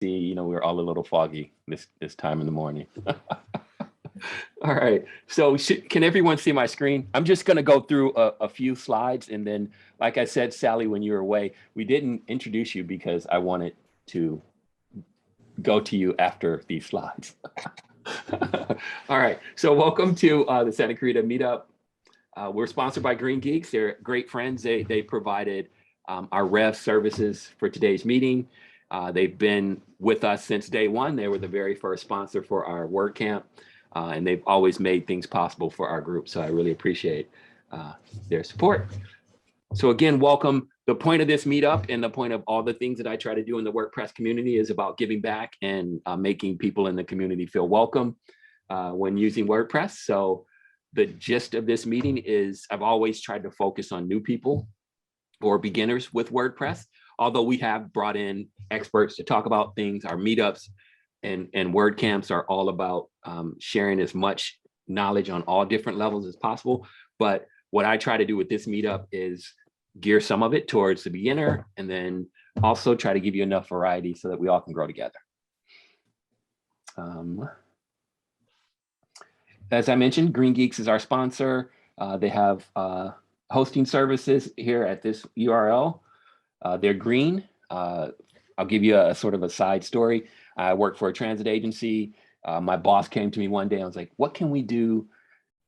see, you know, we're all a little foggy this time in the morning. All right, so can everyone see my screen? I'm just going to go through a few slides, and then, like I said, Sally, when you were away, we didn't introduce you because I wanted to go to you after these slides. All right, so welcome to the Santa Clarita Meetup. We're sponsored by GreenGeeks. They're great friends. They provided our Rev services for today's meeting. They've been with us since day one. They were the very first sponsor for our WordCamp. And they've always made things possible for our group. So I really appreciate their support. So again, welcome. The point of this meetup and the point of all the things that I try to do in the WordPress community is about giving back and making people in the community feel welcome when using WordPress. So the gist of this meeting is I've always tried to focus on new people or beginners with WordPress, although we have brought in experts to talk about things. Our meetups and WordCamps are all about sharing as much knowledge on all different levels as possible. But what I try to do with this meetup is gear some of it towards the beginner, and then also try to give you enough variety so that we all can grow together. As I mentioned, GreenGeeks is our sponsor. They have hosting services here at this URL. They're green. I'll give you a sort of a side story. I work for a transit agency. My boss came to me one day and was like, what can we do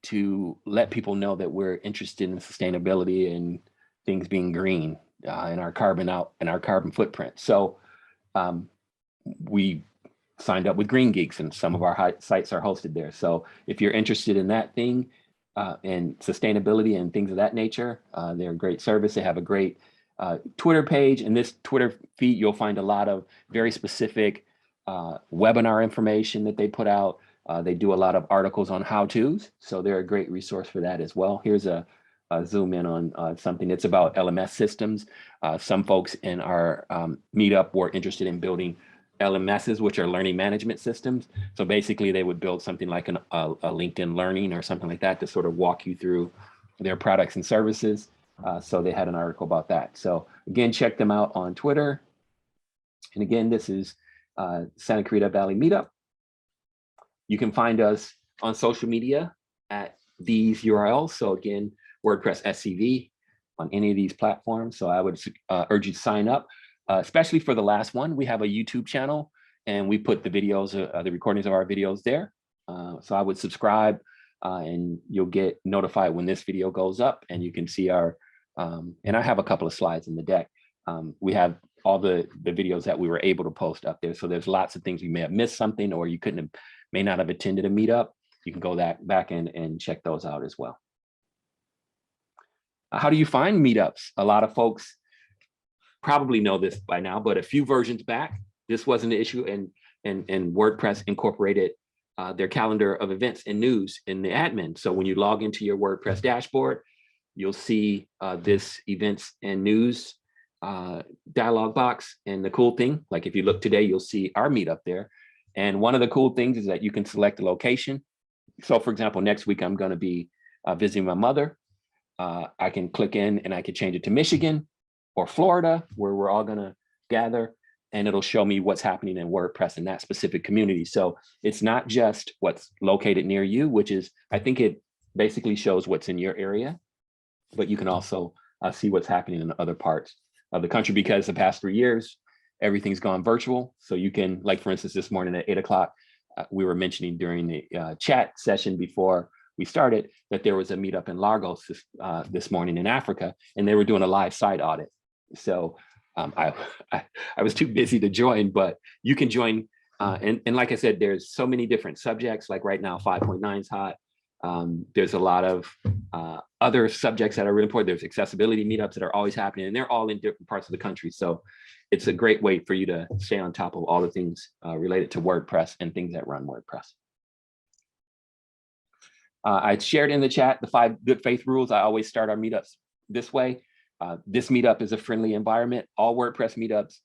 to let people know that we're interested in sustainability and things being green and our carbon footprint? So we signed up with GreenGeeks, and some of our sites are hosted there. So if you're interested in that thing and sustainability and things of that nature, they're a great service. They have a great Twitter page. In this Twitter feed, you'll find a lot of very specific webinar information that they put out. They do a lot of articles on how-tos, so they're a great resource for that as well. Here's a zoom in on something that's about LMS systems. Some folks in our meetup were interested in building LMSs, which are learning management systems. So basically they would build something like a LinkedIn Learning or something like that to sort of walk you through their products and services. So they had an article about that. So again, check them out on Twitter. And again, this is Santa Clarita Valley Meetup. You can find us on social media at these URLs. So again, WordPress SCV on any of these platforms. So I would urge you to sign up, especially for the last one. We have a YouTube channel and we put the videos, the recordings of our videos there. So I would subscribe and you'll get notified when this video goes up, and you can see our, and I have a couple of slides in the deck. We have all the videos that we were able to post up there. So there's lots of things you may have missed something, or you may not have attended a meetup. You can go back and check those out as well. How do you find meetups? A lot of folks probably know this by now, but a few versions back, this wasn't an issue, and WordPress incorporated their calendar of events and news in the admin. So when you log into your WordPress dashboard, you'll see this events and news dialog box. And the cool thing, like if you look today, you'll see our meetup there. And one of the cool things is that you can select a location. So for example, next week, I'm going to be visiting my mother. I can click in and I can change it to Michigan or Florida, where we're all going to gather, and it'll show me what's happening in WordPress in that specific community. So it's not just what's located near you, which is, I think it basically shows what's in your area, but you can also see what's happening in other parts of the country, because the past 3 years, everything's gone virtual. So you can, like, for instance, this morning at 8 o'clock, we were mentioning during the chat session before we started that there was a meetup in Lagos this morning in Africa, and they were doing a live site audit. So I was too busy to join, but you can join. And like I said, there's so many different subjects. Like right now, 5.9 is hot. There's a lot of other subjects that are really important. There's accessibility meetups that are always happening, and they're all in different parts of the country. So it's a great way for you to stay on top of all the things related to WordPress and things that run WordPress. I shared in the chat the 5 good faith rules. I always start our meetups this way. This meetup is a friendly environment. All WordPress meetups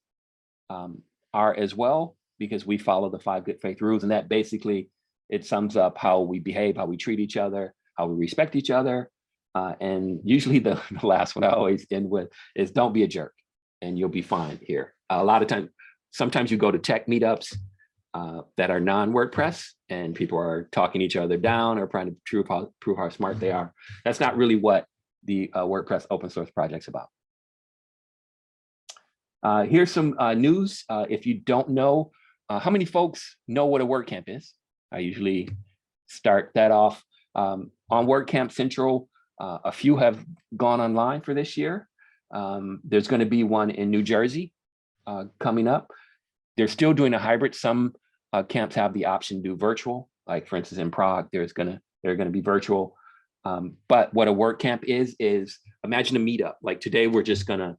are as well, because we follow the 5 good faith rules. And that basically, it sums up how we behave, how we treat each other, how we respect each other. And usually the last one I always end with is don't be a jerk and you'll be fine here. A lot of times, sometimes you go to tech meetups that are non-WordPress, and people are talking each other down or trying to prove how smart they are. That's not really what the WordPress open source project's about. Here's some news. If you don't know, how many folks know what a WordCamp is? I usually start that off. On WordCamp Central, a few have gone online for this year. There's going to be one in New Jersey coming up. They're still doing a hybrid. Some camps have the option to do virtual, like for instance in Prague, they're going to be virtual. But what a WordCamp is imagine a meetup. Like today, we're just going to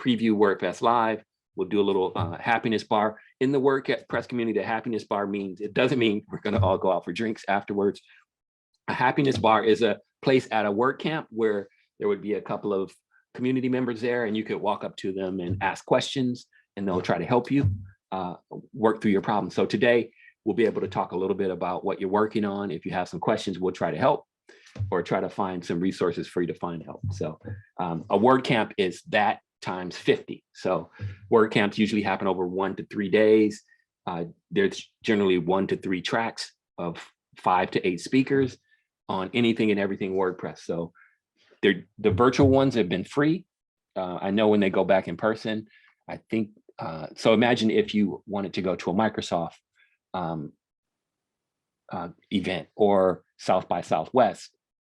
preview WordFest Live. We'll do a little happiness bar. In the WordPress community, the happiness bar means, it doesn't mean we're going to all go out for drinks afterwards. A happiness bar is a place at a WordCamp where there would be a couple of community members there, and you could walk up to them and ask questions, and they'll try to help you work through your problem. So today, we'll be able to talk a little bit about what you're working on. If you have some questions, we'll try to help or try to find some resources for you to find help. So a WordCamp is that times 50. So WordCamps usually happen over 1 to 3 days. There's generally 1 to 3 tracks of 5 to 8 speakers on anything and everything WordPress. So the virtual ones have been free. I know when they go back in person, I think, so imagine if you wanted to go to a Microsoft event or South by Southwest,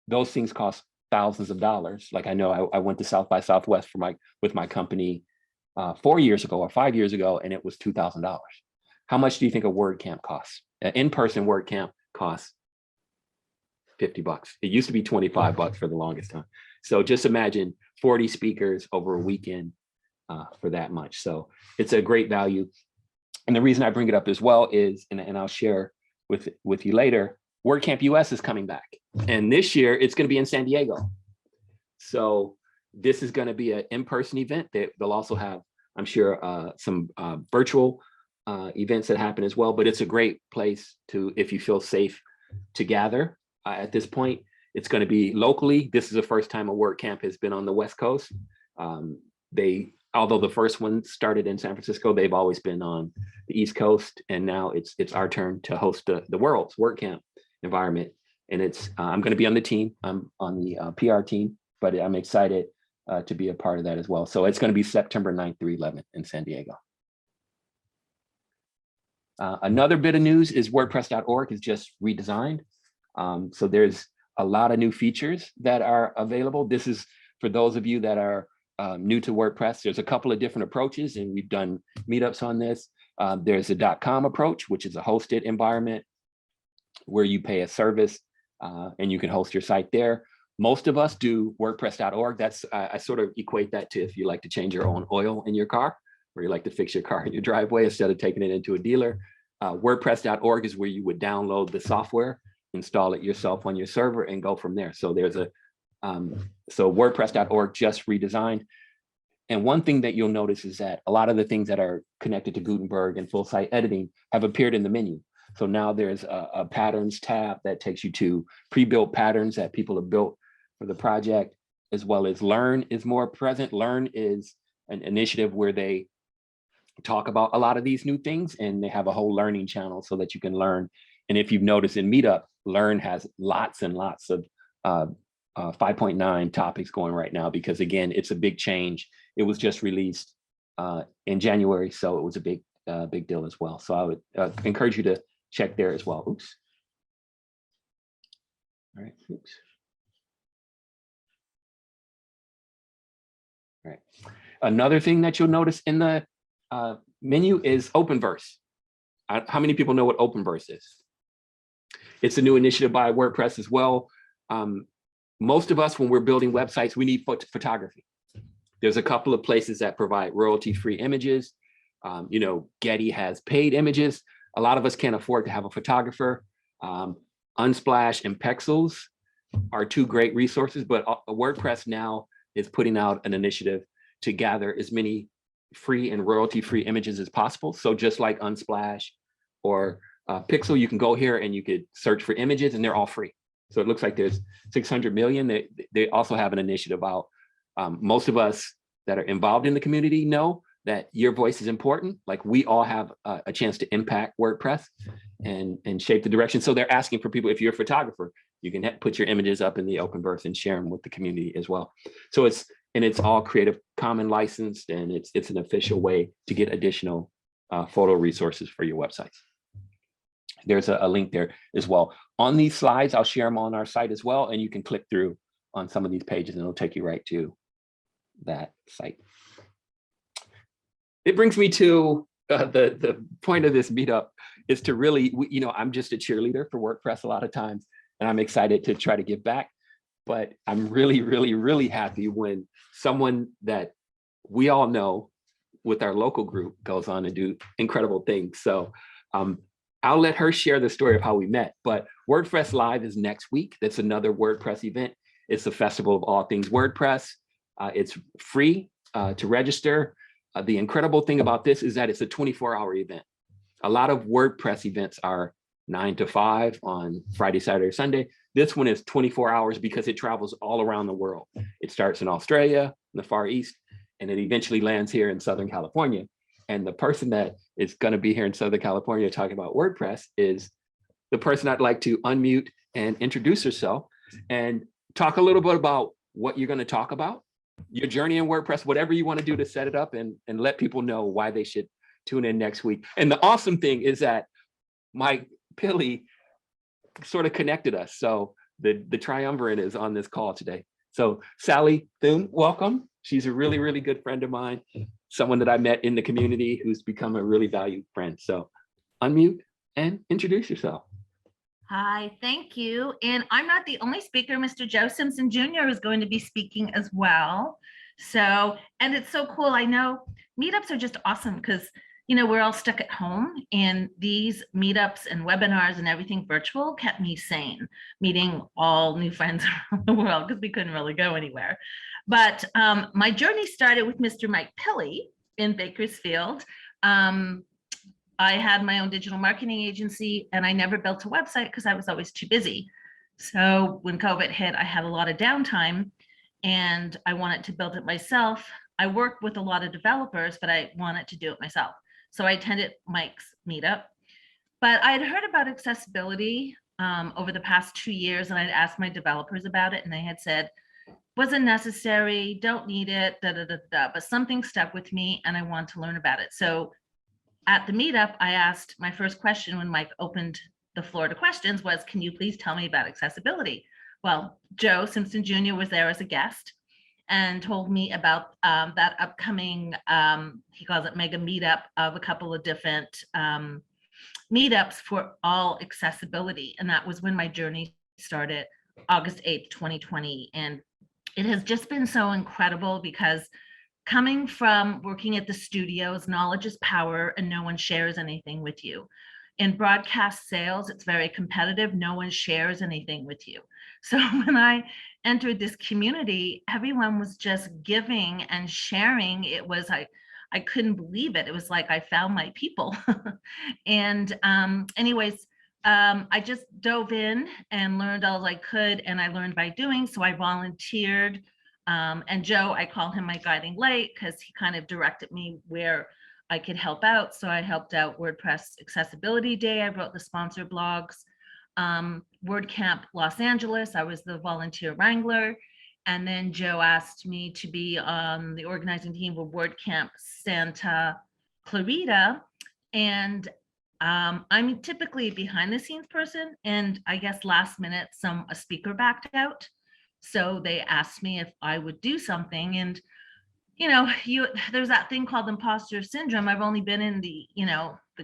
those things cost thousands of dollars. Like I know I went to South by Southwest with my company 4 years ago or 5 years ago, and it was $2,000. How much do you think a WordCamp costs? An in-person WordCamp costs $50. It used to be $25 for the longest time. So just imagine 40 speakers over a weekend for that much. So it's a great value. And the reason I bring it up as well is, and I'll share with you later, WordCamp US is coming back. And this year it's going to be in San Diego. So this is going to be an in-person event. They'll also have, I'm sure, some virtual events that happen as well, but it's a great place to, if you feel safe, to gather. At this point, it's going to be locally. This is the first time a WordCamp has been on the West Coast. Although the first one started in San Francisco, they've always been on the East Coast, and now it's our turn to host the world's WordCamp environment. And I'm going to be on the team. I'm on the PR team, but I'm excited to be a part of that as well. So it's going to be September 9th through 11th in San Diego. Another bit of news is WordPress.org is just redesigned. So there's a lot of new features that are available. This is for those of you that are new to WordPress. There's a couple of different approaches, and we've done meetups on this. There's a .com approach, which is a hosted environment where you pay a service and you can host your site there. Most of us do WordPress.org. That's I sort of equate that to if you like to change your own oil in your car, or you like to fix your car in your driveway instead of taking it into a dealer. WordPress.org is where you would download the software, install it yourself on your server, and go from there. So there's so WordPress.org just redesigned. And one thing that you'll notice is that a lot of the things that are connected to Gutenberg and full site editing have appeared in the menu. So now there's a patterns tab that takes you to pre-built patterns that people have built for the project, as well as Learn is more present. Learn is an initiative where they talk about a lot of these new things, and they have a whole learning channel so that you can learn. And if you've noticed in Meetup, Learn has lots and lots of 5.9 topics going right now, because again, it's a big change. It was just released in January, so it was a big deal as well. So I would encourage you to check there as well. Oops. All right. Oops. All right. Another thing that you'll notice in the menu is Openverse. How many people know what Openverse is? It's a new initiative by WordPress as well. Most of us, when we're building websites, we need photography. There's a couple of places that provide royalty-free images. You know, Getty has paid images. A lot of us can't afford to have a photographer. Unsplash and Pexels are two great resources, but WordPress now is putting out an initiative to gather as many free and royalty-free images as possible. So just like Unsplash or Pixel, you can go here and you could search for images, and they're all free. So it looks like there's 600 million. They also have an initiative out. Most of us that are involved in the community know that your voice is important. Like we all have a chance to impact WordPress and shape the direction. So they're asking for people, if you're a photographer, you can put your images up in the Openverse and share them with the community as well. So it's all Creative Commons licensed, and it's an official way to get additional photo resources for your websites. There's a link there as well. On these slides, I'll share them on our site as well, and you can click through on some of these pages and it'll take you right to that site. It brings me to the point of this meetup is to really, I'm just a cheerleader for WordPress a lot of times, and I'm excited to try to give back. But I'm really, really, really happy when someone that we all know with our local group goes on and do incredible things. So I'll let her share the story of how we met, but WordPress Live is next week. That's another WordPress event. It's a festival of all things WordPress. It's free to register. The incredible thing about this is that it's a 24-hour event. A lot of WordPress events are 9 to 5 on Friday, Saturday, Sunday. This one is 24 hours because it travels all around the world. It starts in Australia, in the Far East, and it eventually lands here in Southern California. And the person that is going to be here in Southern California talking about WordPress is the person I'd like to unmute and introduce herself and talk a little bit about what you're going to talk about, your journey in WordPress, whatever you want to do to set it up, and let people know why they should tune in next week. And the awesome thing is that Mike Pilly sort of connected us. So the triumvirate is on this call today. So Sally Thoun, welcome. She's a really, really good friend of mine, someone that I met in the community who's become a really valued friend. So unmute and introduce yourself. Hi, thank you. And I'm not the only speaker. Mr. Joe Simpson Jr. is going to be speaking as well. So, and it's so cool. I know meetups are just awesome because, we're all stuck at home, and these meetups and webinars and everything virtual kept me sane, meeting all new friends around the world because we couldn't really go anywhere. But my journey started with Mr. Mike Pilly in Bakersfield. I had my own digital marketing agency, and I never built a website because I was always too busy. So when COVID hit, I had a lot of downtime and I wanted to build it myself. I worked with a lot of developers, but I wanted to do it myself. So I attended Mike's meetup, but I had heard about accessibility over the past 2 years, and I'd asked my developers about it, and they had said, wasn't necessary, don't need it, but something stuck with me and I want to learn about it. So at the meetup, I asked my first question when Mike opened the floor to questions was, can you please tell me about accessibility? Well, Joe Simpson Jr. was there as a guest and told me about that upcoming, he calls it mega meetup, of a couple of different meetups for all accessibility. And that was when my journey started, August 8th, 2020. And it has just been so incredible because coming from working at the studios, knowledge is power and no one shares anything with you. In broadcast sales, it's very competitive. No one shares anything with you. So when I entered this community, everyone was just giving and sharing. It was, I couldn't believe it. It was like I found my people. And anyways, I just dove in and learned all I could, and I learned by doing. So I volunteered. And Joe, I call him my guiding light because he kind of directed me where I could help out. So I helped out WordPress Accessibility Day. I wrote the sponsor blogs. WordCamp Los Angeles, I was the volunteer wrangler. And then Joe asked me to be on the organizing team for WordCamp Santa Clarita. And I'm typically a behind the scenes person. And I guess last minute, a speaker backed out. So they asked me if I would do something. And there's that thing called imposter syndrome. I've only been in the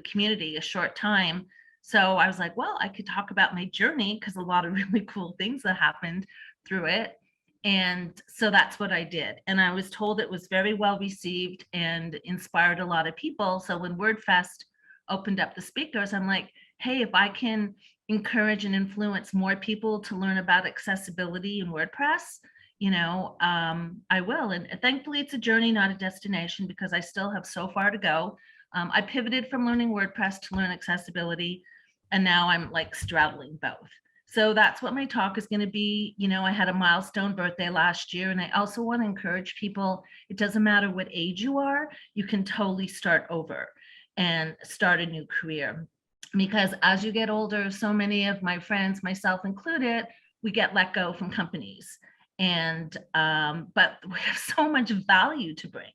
community a short time. So I was like, well, I could talk about my journey because a lot of really cool things that happened through it. And so that's what I did. And I was told it was very well received and inspired a lot of people. So when WordFest opened up the speakers, I'm like, hey, if I can encourage and influence more people to learn about accessibility in WordPress, I will. And thankfully it's a journey, not a destination, because I still have so far to go. I pivoted from learning WordPress to learn accessibility, and now I'm like straddling both. So that's what my talk is going to be. You know, I had a milestone birthday last year, and I also want to encourage people, it doesn't matter what age you are, you can totally start over and start a new career. Because as you get older, so many of my friends, myself included, we get let go from companies. And but we have so much value to bring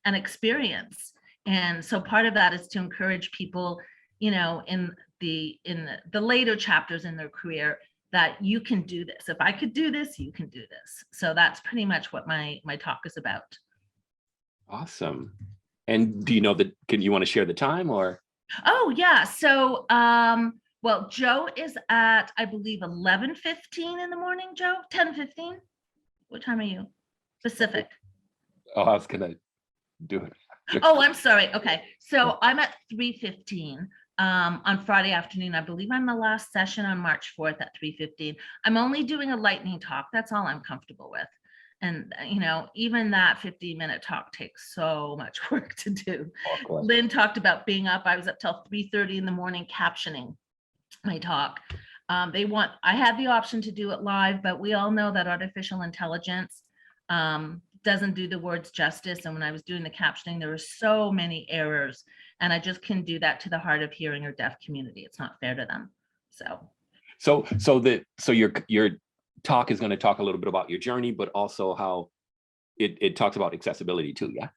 and experience. And so part of that is to encourage people, you know, in the later chapters in their career, that you can do this. If I could do this, you can do this. So that's pretty much what my talk is about. Awesome. And do you know that, can you want to share the time or? Oh yeah. So well, Joe is at, I believe, 11:15 in the morning. Joe, 10:15. What time are you? Pacific. Oh, I was gonna do it. Oh, I'm sorry. Okay. So I'm at 3:15 on Friday afternoon. I believe I'm the last session on March 4th at 3:15. I'm only doing a lightning talk. That's all I'm comfortable with. And, you know, even that 15-minute talk takes so much work to do. Lynn talked about being up. I was up till 3:30 in the morning captioning my talk. I had the option to do it live, but we all know that artificial intelligence doesn't do the words justice. And when I was doing the captioning, there were so many errors, and I just couldn't do that to the hard of hearing or deaf community. It's not fair to them. So your talk is going to talk a little bit about your journey, but also how it talks about accessibility too. Yeah.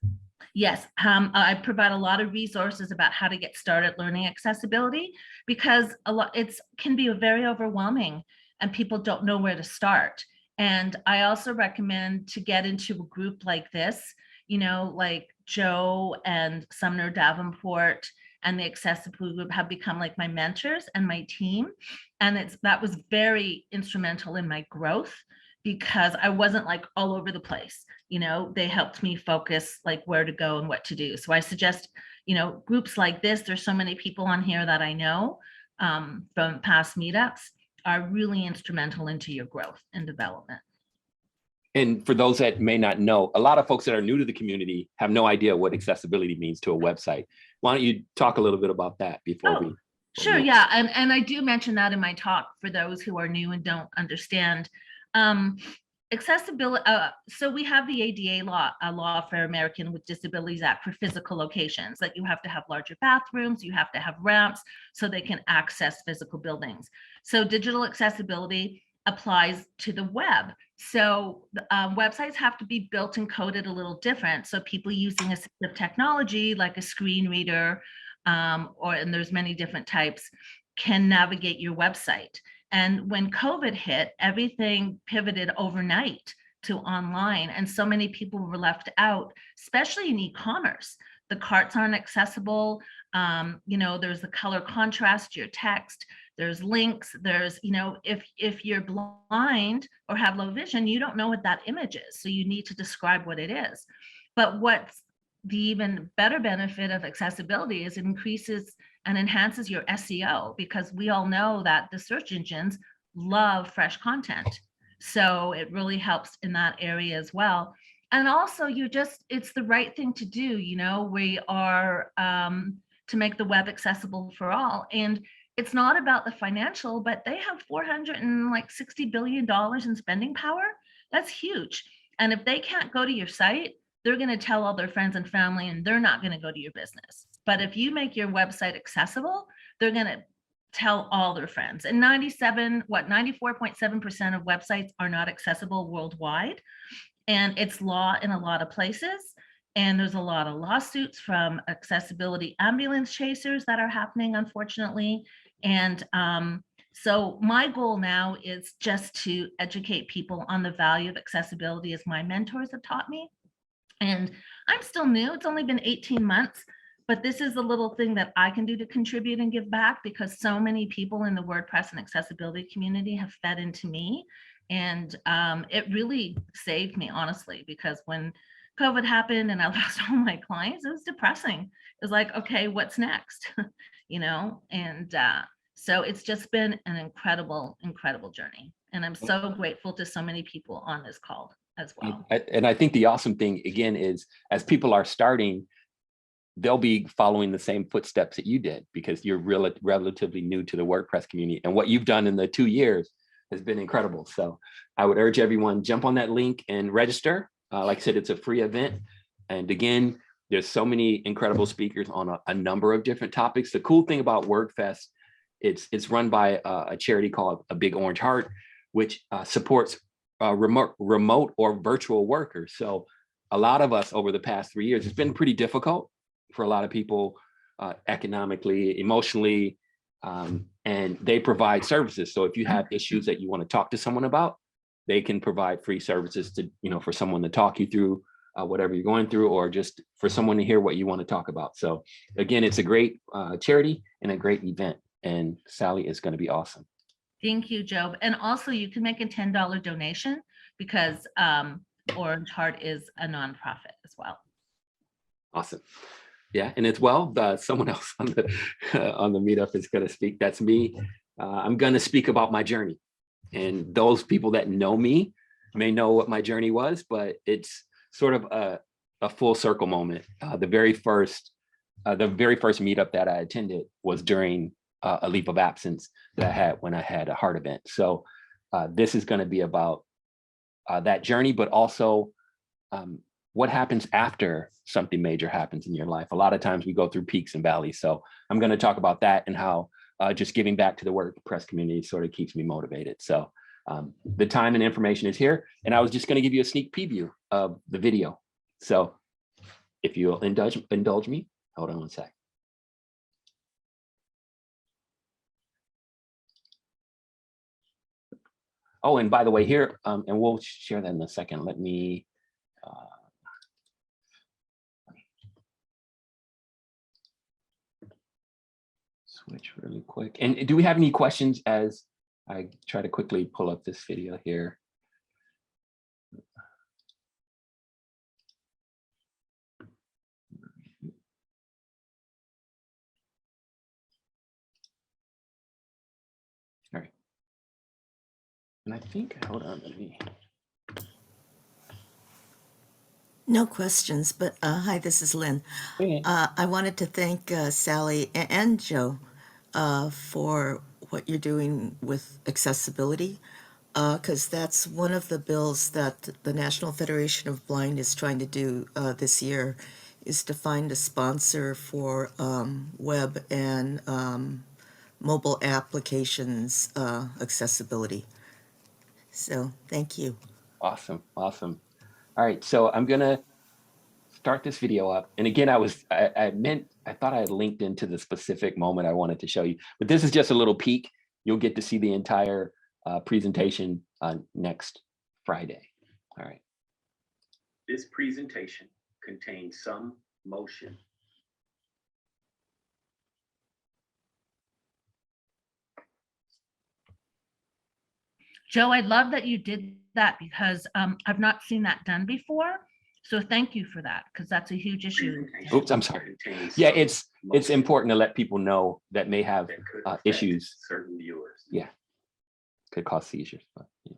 Yes, I provide a lot of resources about how to get started learning accessibility, because it can be very overwhelming and people don't know where to start. And I also recommend to get into a group like this, you know, like Joe and Sumner Davenport and the accessibility group have become like my mentors and my team. And that was very instrumental in my growth, because I wasn't like all over the place. You know, they helped me focus like where to go and what to do. So I suggest, you know, groups like this. There's so many people on here that I know from past meetups are really instrumental into your growth and development. And for those that may not know, a lot of folks that are new to the community have no idea what accessibility means to a website. Why don't you talk a little bit about that before we? Sure, yeah, and I do mention that in my talk for those who are new and don't understand. Accessibility, so we have the ADA law, a law for American with Disabilities Act for physical locations, that you have to have larger bathrooms, you have to have ramps so they can access physical buildings. So digital accessibility applies to the web. So websites have to be built and coded a little different. So people using assistive technology like a screen reader, and there's many different types, can navigate your website. And when COVID hit, everything pivoted overnight to online. And so many people were left out, especially in e-commerce. The carts aren't accessible. You know, there's the color contrast to your text. There's links. There's, you know, if you're blind or have low vision, you don't know what that image is. So you need to describe what it is. But what's the even better benefit of accessibility is it increases and enhances your SEO, because we all know that the search engines love fresh content. So it really helps in that area as well. And also it's the right thing to do. You know, we are to make the web accessible for all. And it's not about the financial, but they have $460 billion in spending power. That's huge. And if they can't go to your site, they're going to tell all their friends and family, and they're not going to go to your business. But if you make your website accessible, they're going to tell all their friends. And 94.7% of websites are not accessible worldwide. And it's law in a lot of places. And there's a lot of lawsuits from accessibility ambulance chasers that are happening, unfortunately. And so my goal now is just to educate people on the value of accessibility, as my mentors have taught me. And I'm still new. It's only been 18 months, but this is a little thing that I can do to contribute and give back, because so many people in the WordPress and accessibility community have fed into me. And it really saved me, honestly, because when COVID happened and I lost all my clients, it was depressing. It was like, okay, what's next? You know, and so it's just been an incredible, incredible journey. And I'm so grateful to so many people on this call as well. And I think the awesome thing, again, is as people are starting, they'll be following the same footsteps that you did, because you're relatively new to the WordPress community. And what you've done in the 2 years has been incredible. So I would urge everyone, jump on that link and register. Like I said, it's a free event. And again, there's so many incredible speakers on a number of different topics. The cool thing about WordFest, it's run by a charity called A Big Orange Heart, which supports remote or virtual workers. So a lot of us over the past 3 years, it's been pretty difficult for a lot of people economically, emotionally, and they provide services. So if you have issues that you want to talk to someone about, they can provide free services to, for someone to talk you through whatever you're going through, or just for someone to hear what you want to talk about. So again, it's a great charity and a great event, and Sally is going to be awesome. Thank you, Job. And also you can make a $10 donation because Orange Heart is a nonprofit as well. Awesome. Yeah, and as well, someone else on the meetup is going to speak. That's me. I'm going to speak about my journey, and those people that know me may know what my journey was, but it's sort of a full circle moment. The very first meetup that I attended was during a leave of absence that I had when I had a heart event. So this is going to be about that journey, but also what happens after something major happens in your life. A lot of times we go through peaks and valleys. So I'm going to talk about that and how just giving back to the WordPress community sort of keeps me motivated. So the time and information is here. And I was just going to give you a sneak preview of the video. So if you'll indulge me, hold on one sec. Oh, and by the way, here, and we'll share that in a second. Let me switch really quick. And do we have any questions as I try to quickly pull up this video here? All right. And I think, hold on, let me. No questions, but hi, this is Lynn. Okay. I wanted to thank Sally and Joe for what you're doing with accessibility, because that's one of the bills that the National Federation of Blind is trying to do this year, is to find a sponsor for web and mobile applications accessibility. So thank you. Awesome, awesome. All right, so I'm gonna start this video up. And again, I thought I had linked into the specific moment I wanted to show you, but this is just a little peek. You'll get to see the entire presentation next Friday. All right. This presentation contains some motion. Joe, I love that you did that because I've not seen that done before. So thank you for that, because that's a huge issue. Oops, I'm sorry. Yeah, it's important to let people know that may have issues. Certain viewers. Yeah, could cause seizures, but yeah.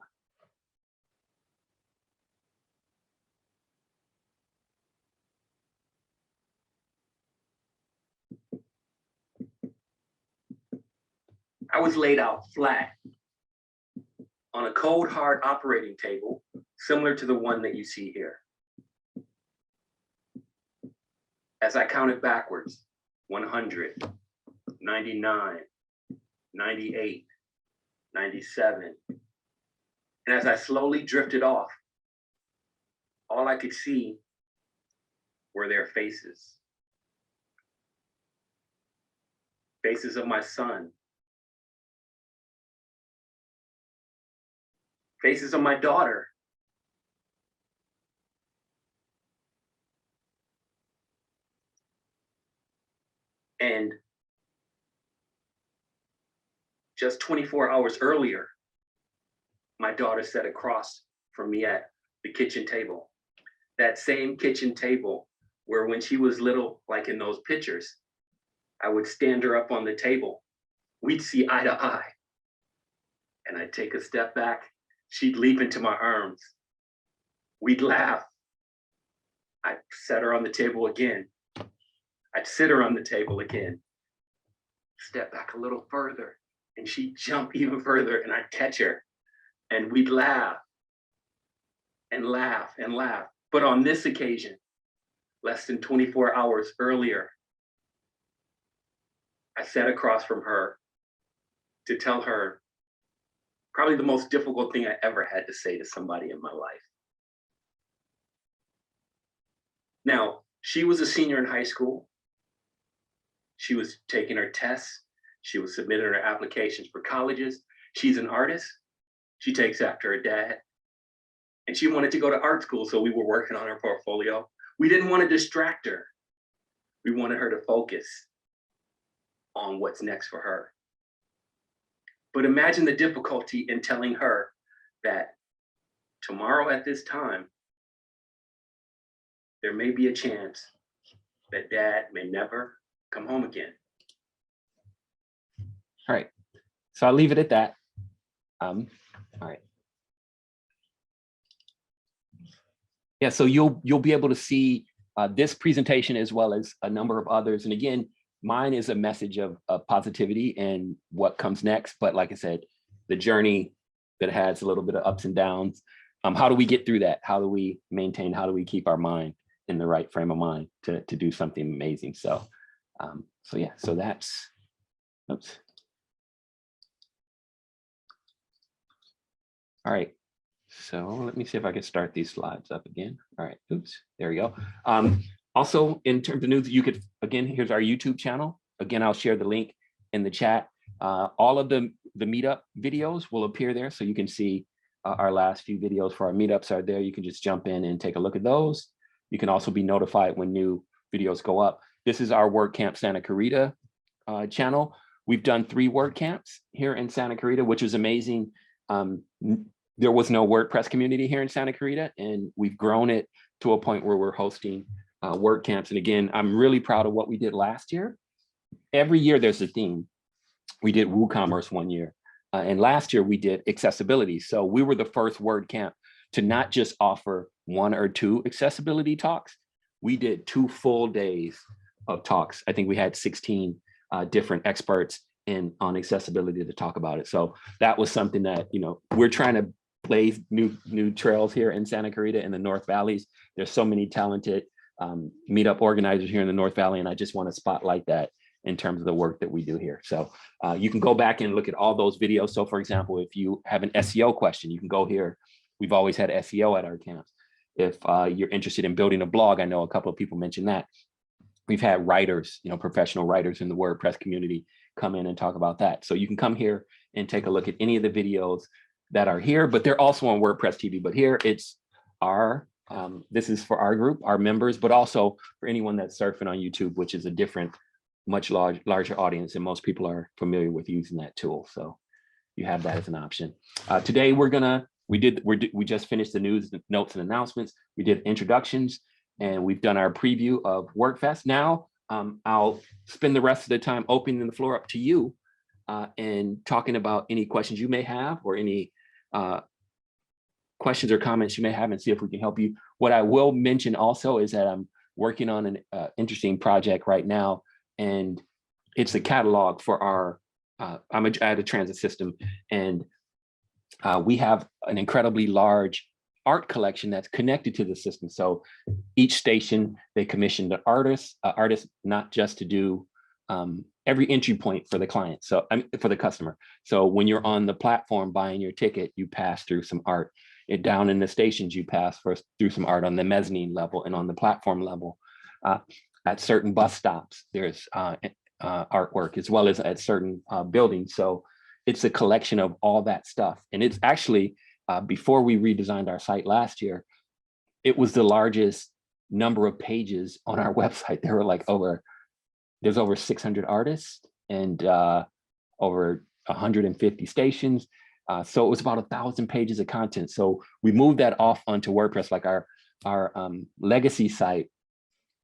I was laid out flat on a cold hard operating table, similar to the one that you see here. As I counted backwards, 100, 99, 98, 97. And as I slowly drifted off, all I could see were their faces. Faces of my son. Faces of my daughter. And just 24 hours earlier, my daughter sat across from me at the kitchen table. That same kitchen table where when she was little, like in those pictures, I would stand her up on the table. We'd see eye to eye. And I'd take a step back. She'd leap into my arms. We'd laugh. I'd set her on the table again. I'd sit her on the table again, step back a little further, and she'd jump even further, and I'd catch her. and we'd laugh and laugh and laugh. But on this occasion, less than 24 hours earlier, I sat across from her to tell her probably the most difficult thing I ever had to say to somebody in my life. Now, she was a senior in high school. She was taking her tests. She was submitting her applications for colleges. She's an artist. She takes after her dad. And she wanted to go to art school, so we were working on her portfolio. We didn't want to distract her. We wanted her to focus on what's next for her. But imagine the difficulty in telling her that tomorrow at this time, there may be a chance that dad may never come home again. All right, so I'll leave it at that. All right. Yeah, so you'll be able to see this presentation as well as a number of others. And again, mine is a message of positivity and what comes next. But like I said, the journey that has a little bit of ups and downs. How do we get through that? How do we maintain? How do we keep our mind in the right frame of mind to do something amazing? So, yeah, so that's, oops. All right. So let me see if I can start these slides up again. All right, oops, there we go. Also, in terms of news, you could, again, here's our YouTube channel. Again, I'll share the link in the chat. All of the meetup videos will appear there, so you can see our last few videos for our meetups are there. You can just jump in and take a look at those. You can also be notified when new videos go up. This is our WordCamp Santa Clarita channel. We've done 3 WordCamps here in Santa Clarita, which is amazing. There was no WordPress community here in Santa Clarita, and we've grown it to a point where we're hosting WordCamps. And again, I'm really proud of what we did last year. Every year there's a theme. We did WooCommerce one year, and last year we did accessibility. So we were the first WordCamp to not just offer 1 or 2 accessibility talks. We did 2 full days of talks. I think we had 16 different experts on accessibility to talk about it. So that was something that, you know, we're trying to blaze new trails here in Santa Clarita in the North Valleys. There's so many talented meetup organizers here in the North Valley, and I just want to spotlight that in terms of the work that we do here. So you can go back and look at all those videos. So for example, if you have an SEO question, you can go here. We've always had SEO at our camps. If you're interested in building a blog, I know a couple of people mentioned that. We've had writers, you know, professional writers in the WordPress community come in and talk about that. So you can come here and take a look at any of the videos that are here, but they're also on WordPress TV. But here it's our, this is for our group, our members, but also for anyone that's surfing on YouTube, which is a different, much larger audience, and most people are familiar with using that tool. So you have that as an option. Today we just finished the news, notes and announcements. We did introductions, and we've done our preview of WordFest. Now I'll spend the rest of the time opening the floor up to you and talking about any questions you may have, or any questions or comments you may have, and see if we can help you. What I will mention also is that I'm working on an interesting project right now, and it's a catalog for our, I'm at a transit system, and we have an incredibly large art collection that's connected to the system. So each station, they commissioned an artist not just to do every entry point for the client, so for the customer. So when you're on the platform buying your ticket, you pass through some art. Down in the stations, you pass through some art on the mezzanine level and on the platform level. At certain bus stops, there's artwork, as well as at certain buildings. So it's a collection of all that stuff. And it's actually, before we redesigned our site last year, it was the largest number of pages on our website. There were there's over 600 artists and over 150 stations. So it was about 1,000 pages of content. So we moved that off onto WordPress. Like our legacy site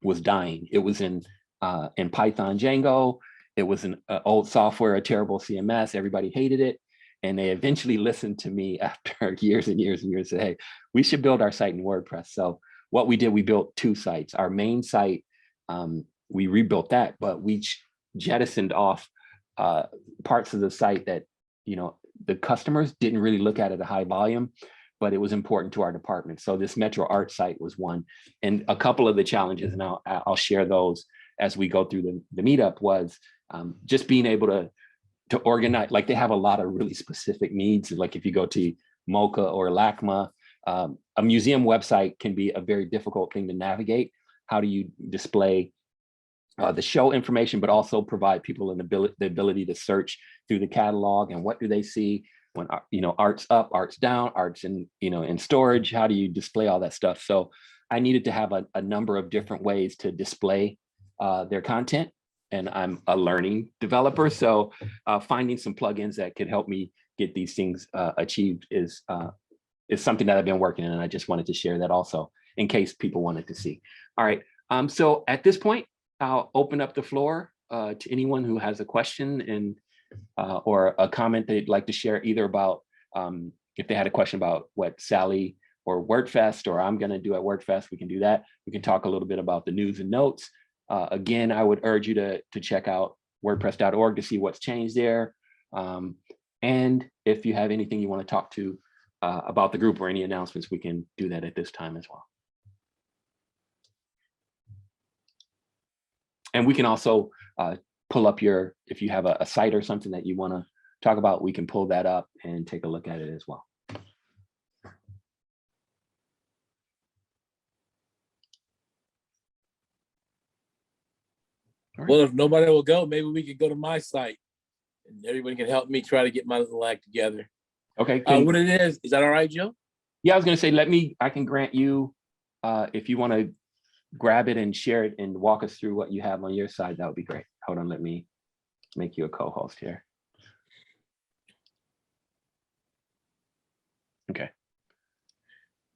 was dying. It was in Python Django. It was an old software, a terrible CMS. Everybody hated it. And they eventually listened to me after years and years and years, said, hey, we should build our site in WordPress. So what we did, we built 2 sites. Our main site, we rebuilt that, but we jettisoned off parts of the site that, the customers didn't really look at it at a high volume, but it was important to our department. So this Metro Art site was one. And a couple of the challenges, and I'll share those as we go through the meetup, was just being able to organize. Like, they have a lot of really specific needs. Like if you go to MoCA or LACMA, a museum website can be a very difficult thing to navigate. How do you display the show information, but also provide people the ability to search through the catalog, and what do they see when art's up, art's down, art's in storage? How do you display all that stuff? So I needed to have a number of different ways to display their content, and I'm a learning developer, so finding some plugins that could help me get these things achieved is something that I've been working on, and I just wanted to share that also in case people wanted to see. All right, so at this point, I'll open up the floor to anyone who has a question and or a comment they'd like to share, either about if they had a question about what Sally or WordFest or I'm going to do at WordFest, we can do that. We can talk a little bit about the news and notes. Again, I would urge you to check out WordPress.org to see what's changed there. And if you have anything you want to talk to about the group or any announcements, we can do that at this time as well. And we can also pull up if you have a site or something that you want to talk about, we can pull that up and take a look at it as well. Right. Well, if nobody will go, maybe we could go to my site and everybody can help me try to get my little act together. Okay. What it is that all right, Joe? Yeah, I was going to say, I can grant you, if you want to grab it and share it and walk us through what you have on your side, that would be great. Hold on, let me make you a co-host here. Okay.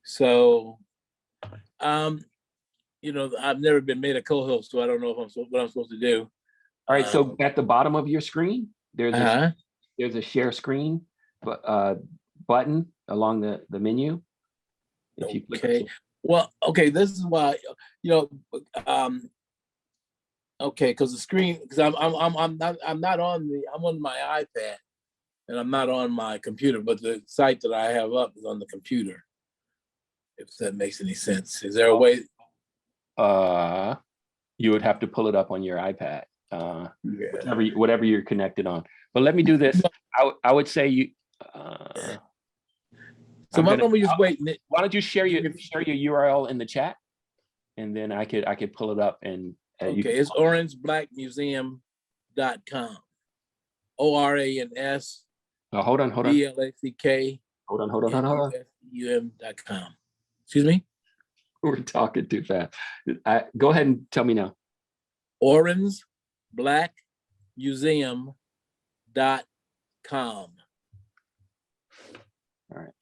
So, I've never been made a co-host, so I don't know what I'm supposed to do. All right, so at the bottom of your screen, there's a share screen button along the menu. If you click Well, okay, this is why, because the screen, because I'm on my iPad and I'm not on my computer, but the site that I have up is on the computer. If that makes any sense. Is there a way? You would have to pull it up on your iPad, whatever you're connected on. But let me do this. I would say you. So why don't we just wait? Why don't you share your URL in the chat, and then I could pull it up and. Okay, it's orangeBlackMuseum.com. ORANS. Hold on. BLACK. Hold on. UM.com. Excuse me? We're talking too fast. Go ahead and tell me now. OrangeBlackMuseum.com. All right.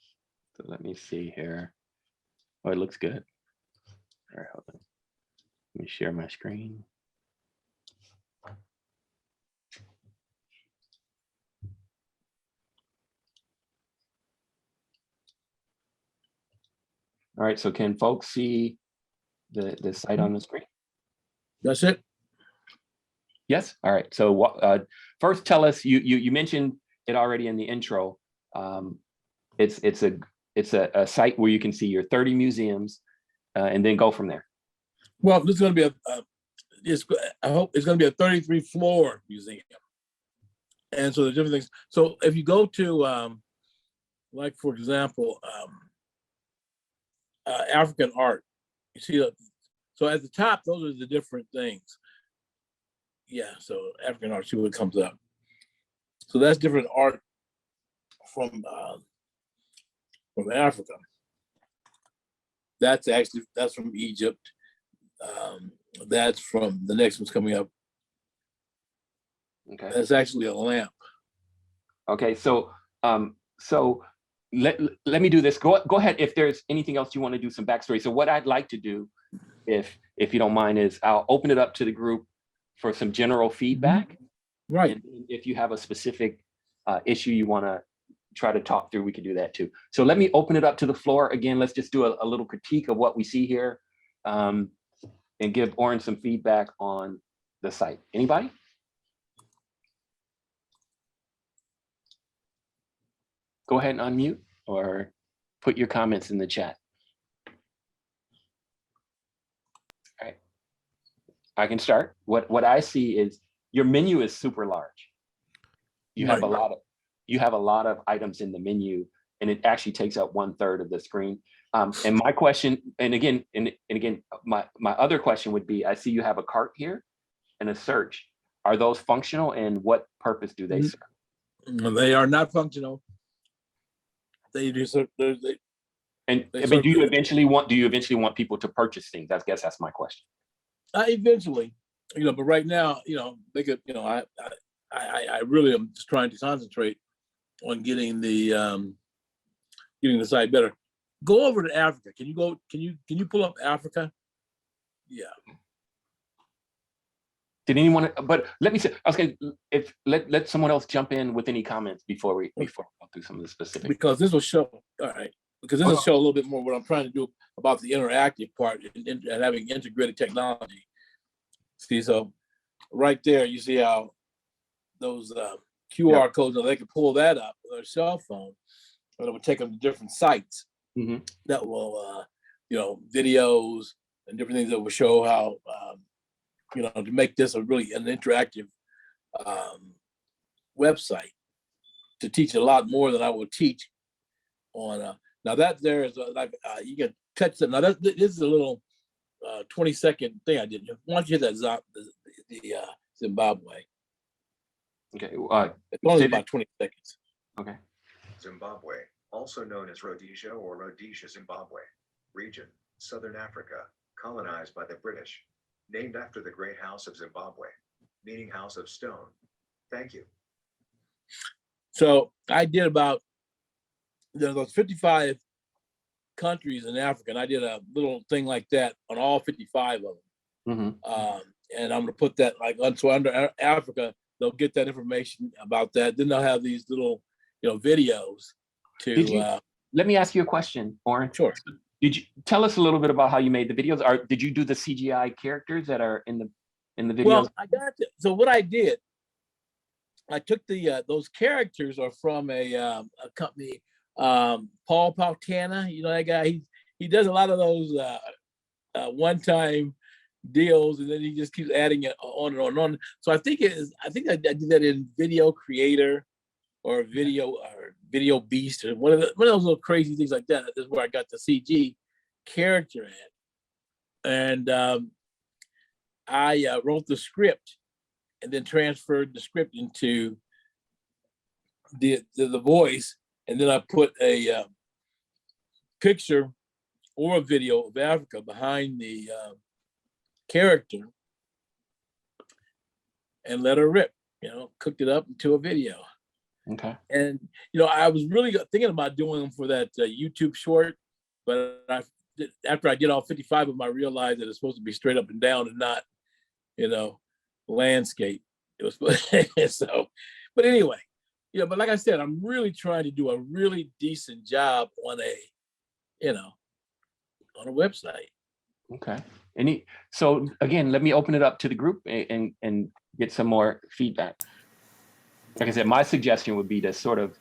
So let me see here. Oh, it looks good. All right, hold on. Let me share my screen. All right, so can folks see the site on the screen? That's it? Yes. All right. So first, tell us. You mentioned it already in the intro. It's a site where you can see your 30 museums, and then go from there. Well, this is going to be I hope it's going to be a 33-floor museum, and so the different things. So if you go to, like for example, African art, you see so at the top, those are the different things. Yeah, so African art, see what comes up. So that's different art from Africa. That's from Egypt. That's from the next one's coming up. Okay. That's actually a lamp. Okay, so let me do this. Go ahead. If there's anything else you want to do, some backstory. So what I'd like to do, if you don't mind, is I'll open it up to the group for some general feedback. Right. And if you have a specific issue you want to try to talk through, we can do that too. So let me open it up to the floor. Again, let's just do a little critique of what we see here, and give Orange some feedback on the site. Anybody? go ahead and unmute or put your comments in the chat. All right, I can start. What I see is your menu is super large. You have a lot of items in the menu, and it actually takes up 1/3 of the screen. And my question, and again, my other question would be, I see you have a cart here and a search. Are those functional, and what purpose do they serve? They are not functional. They do. And I mean, do you eventually want people to purchase things? I guess that's my question. Eventually, but right now, they could, I really am just trying to concentrate on getting the site better. Go over to Africa. Can you pull up Africa? Yeah. Did anyone? But let me say, I was going to let someone else jump in with any comments before we go through some of the specifics. Because this will show. All right. Because this will show a little bit more what I'm trying to do about the interactive part and having integrated technology. See, so right there, you see how those QR codes, they can pull that up with their cell phone, and it would take them to different sites that will, videos and different things that will show how, to make this an interactive website, to teach a lot more than I would teach on. Now that there is you can touch it. Now this is a little 20-second thing I did. Why don't you hit that the Zimbabwe? Okay. It's only about 20 seconds. Okay. Zimbabwe, also known as Rhodesia or Rhodesia, Zimbabwe, region, Southern Africa, colonized by the British, named after the Great House of Zimbabwe, meaning House of Stone. Thank you. So I did about, those 55 countries in Africa, and I did a little thing like that on all 55 of them. And I'm going to put that so under Africa, they'll get that information about that. Then they'll have these little, videos to. Let me ask you a question, Oren. Sure. Did you tell us a little bit about how you made the videos? Or did you do the CGI characters that are in the videos? Well, I got to, so what I did, I took those characters are from a company, Paul Pautana. That guy. He does a lot of those one-time deals, and then he just keeps adding it on and on and on. So I think I did that in Video Creator or Video Beast, or one of those little crazy things like that. That's where I got the CG character at, and I wrote the script and then transferred the script into the voice, and then I put a picture or a video of Africa behind the character and let her rip, cooked it up into a video. Okay. And, I was really thinking about doing them for that YouTube short, but after I did all 55 of them, I realized that it's supposed to be straight up and down and not, landscape. It was so, but anyway, but like I said, I'm really trying to do a really decent job on a website. Okay. So again, let me open it up to the group and get some more feedback. Like I said, my suggestion would be to sort of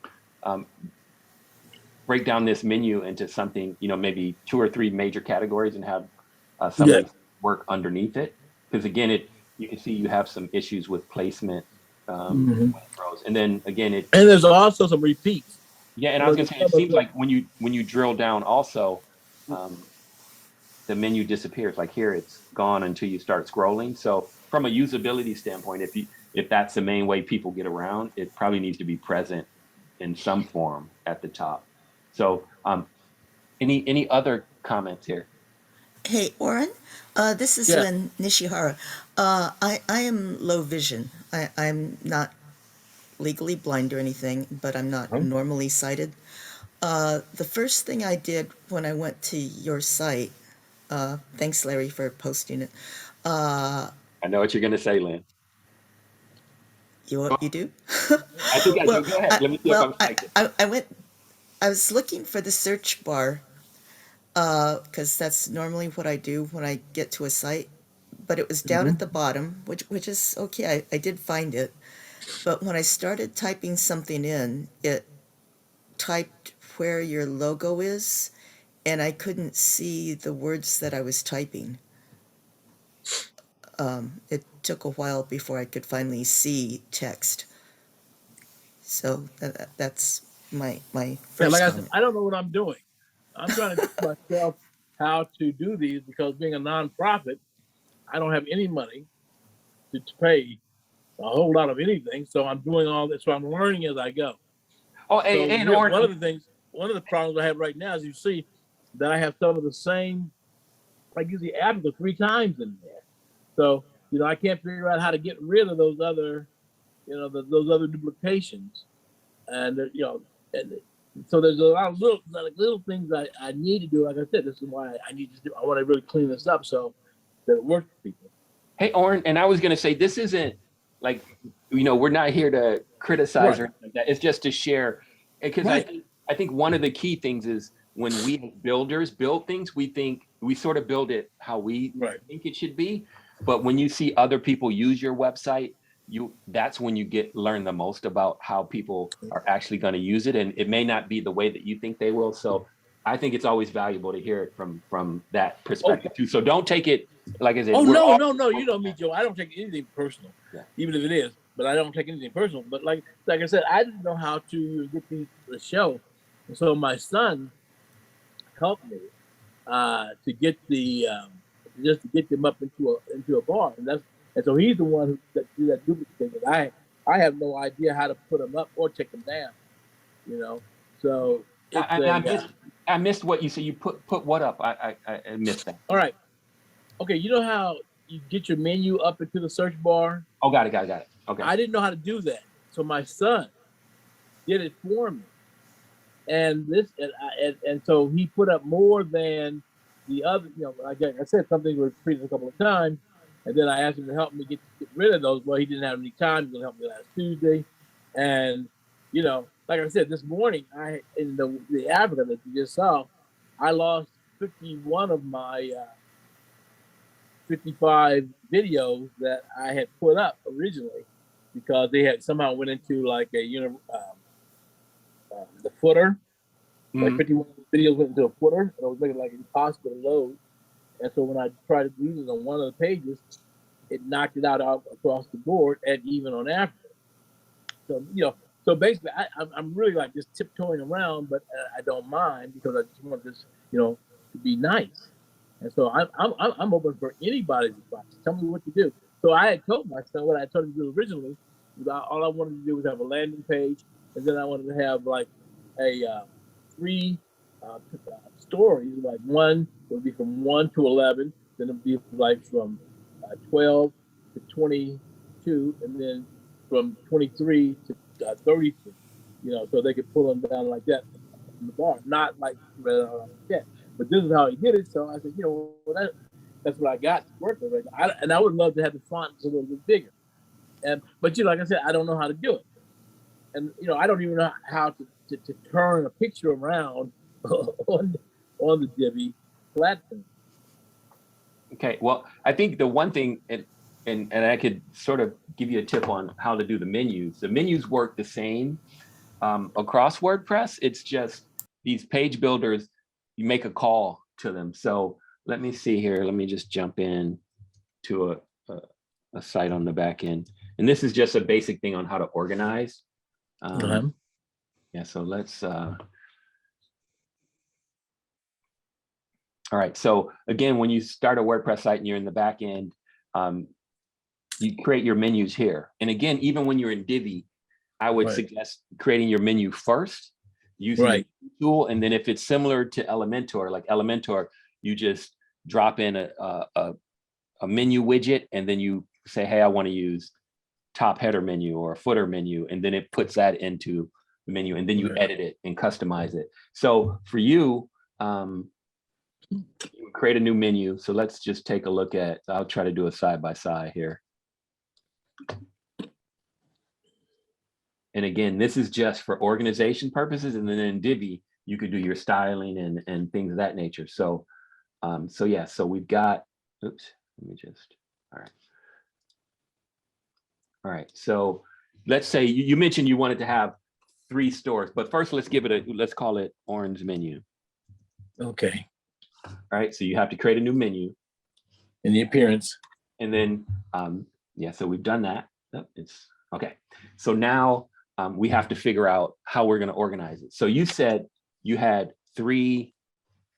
break down this menu into something, maybe 2 or 3 major categories and have some work underneath it. Because again, you can see you have some issues with placement when it grows. And then again, and there's also some repeats. Yeah, and I was gonna say, it seems like when you drill down also, the menu disappears. Like here, it's gone until you start scrolling. So from a usability standpoint, if that's the main way people get around, it probably needs to be present in some form at the top. So any other comments here? Hey, Oren, this is Lynn Nishihara. I am low vision. I'm not legally blind or anything, but I'm not normally sighted. The first thing I did when I went to your site, thanks, Larry, for posting it. I know what you're going to say, Lynn. You do? I think I do. Go ahead. Let me see if I'm psychic. I was looking for the search bar, because that's normally what I do when I get to a site, but it was down at the bottom, which is okay. I did find it, but when I started typing something in, it typed where your logo is, and I couldn't see the words that I was typing. It took a while before I could finally see text. So that's my Yeah, first like I said, comment. I don't know what I'm doing. I'm trying to teach myself how to do these because being a nonprofit, I don't have any money to pay a whole lot of anything. So I'm doing all this. So I'm learning as I go. Oh, So and one of Orange, the things, one of the problems I have right now is you see that I have some of the same, I use the Abigail 3 times in there. So, I can't figure out how to get rid of those other, those other duplications. And, and so there's a lot of little things I need to do. Like I said, this is why I want to really clean this up so that it works for people. hey, Oren, and I was going to say, this isn't like, we're not here to criticize or anything like that. It's just to share, because Right. I think one of the key things is when we builders build things, we sort of build it how we think it should be. But when you see other people use your website, that's when you learn the most about how people are actually going to use it. And it may not be the way that you think they will. So I think it's always valuable to hear it from that perspective too. So don't take it, like I said. Oh, no. You know me, Joe. I don't take anything personal, Yeah. even if it is. But I don't take anything personal. But like I said, I didn't know how to get the show, and so my son helped me to get just to get them up into a bar, and so he's the one who did that duplicate. I have no idea how to put them up or take them down. So I missed what you said. You put what up? I missed that. All right. Okay, you know how you get your menu up into the search bar? Oh, got it. Okay. I didn't know how to do that, so my son did it for me, and so he put up more than the other. Like I said, something was repeated a couple of times, and then I asked him to help me get rid of those. Well, he didn't have any time. He was gonna help me last Tuesday, and like I said, this morning in the Africa that you just saw, I lost 51 of my 55 videos that I had put up originally because they had somehow went into like a the footer. Like 51 videos went into a footer, and it was making like impossible to load. And so when I tried to do this on one of the pages, it knocked it out across the board and even on Africa. So so basically, I'm really like just tiptoeing around, but I don't mind because I just want this to be nice. And so I'm open for anybody's advice. Tell me what to do. So I had told my son what I told him to do originally. All I wanted to do was have a landing page, and then I wanted to have like a 3 stories. Like one would be from 1 to 11, then it would be like from 12 to 22, and then from 23 to 33. So they could pull them down like that from the bar, not like that. But this is how he did it. So I said, that's what I got to work with. And I would love to have the fonts a little bit bigger. But like I said, I don't know how to do it. And I don't even know how to turn a picture around on the Divi platform. Okay, well, I think the one thing, and I could sort of give you a tip on how to do the menus. The menus work the same across WordPress. It's just these page builders, you make a call to them. So let me see here. Let me just jump in to a site on the back end. And this is just a basic thing on how to organize. Yeah, so let's, all right, so again, when you start a WordPress site and you're in the back end, you create your menus here. And again, even when you're in Divi, I would suggest creating your menu first, using the tool. And then if it's similar to Elementor, like Elementor, you just drop in a menu widget, and then you say, hey, I want to use top header menu or a footer menu. And then it puts that into the menu, and then you edit it and customize it. So for you, you create a new menu. So let's just take a look at, I'll try to do a side-by-side here. And again, this is just for organization purposes. And then in Divi, you could do your styling and things of that nature. So, yeah, so we've got, oops, let me just, all right. All right, so let's say you mentioned you wanted to have 3 stores, but first let's call it orange menu. Okay. All right, so you have to create a new menu. In the appearance. And then, yeah, so we've done that. Yep, it's okay. So now we have to figure out how we're going to organize it. So you said you had 3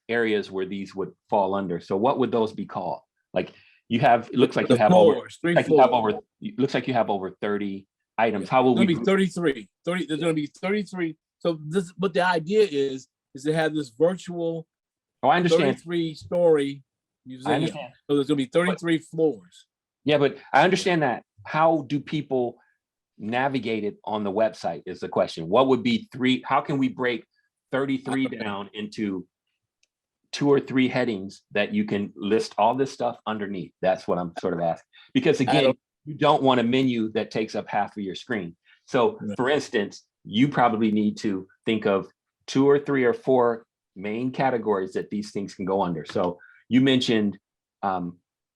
areas where these would fall under. So what would those be called? Like it looks like you have floors, over, looks like you have over 30 items. How will we? There's going to be 33. There's going to be 33. So but the idea is to have this virtual. Oh, I understand. 33-story museum. I understand. So there's going to be 33 floors. Yeah, but I understand that. How do people navigate it on the website is the question. What would be 3? How can we break 33 down into 2 or 3 headings that you can list all this stuff underneath? That's what I'm sort of asking. Because again, you don't want a menu that takes up half of your screen. So for instance, you probably need to think of 2 or 3 or 4 main categories that these things can go under. So you mentioned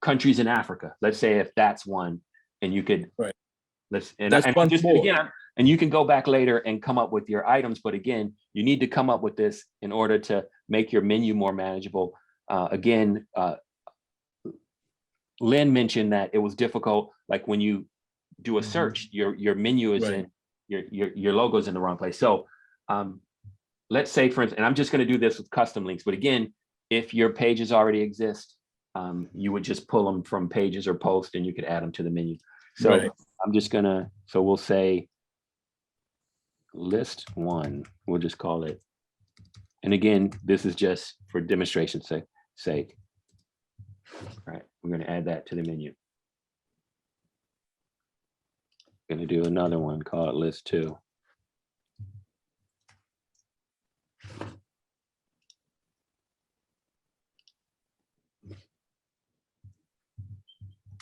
countries in Africa. Let's say if that's one, and you could and you can go back later and come up with your items. But again, you need to come up with this in order to make your menu more manageable. Lynn mentioned that it was difficult, like when you do a search, your menu is in your logo's in the wrong place. So let's say, for instance, and I'm just going to do this with custom links, but again, if your pages already exist, you would just pull them from pages or posts and you could add them to the menu. So I'm just gonna, so we'll say list 1, we'll just call it. And again, this is just for demonstration's sake. All right, we're gonna add that to the menu. Gonna do another one, call it list 2.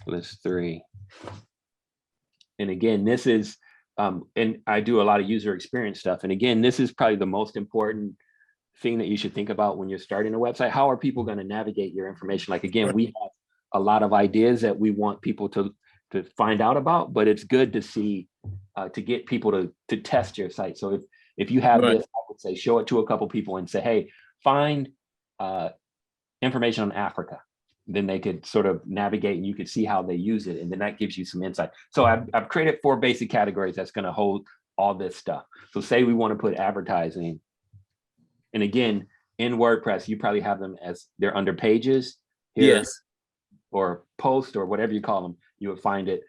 List 3. And again, this is, and I do a lot of user experience stuff. And again, this is probably the most important thing that you should think about when you're starting a website. How are people going to navigate your information? Like, again, we have a lot of ideas that we want people to find out about, but it's good to see, to get people to test your site. So if you have this, I would say, show it to a couple people and say, hey, find information on Africa. Then they could sort of navigate and you could see how they use it. And then that gives you some insight. So I've created 4 basic categories that's going to hold all this stuff. So say we want to put advertising. And again, in WordPress, you probably have them as they're under pages here, or post or whatever you call them, you would find it.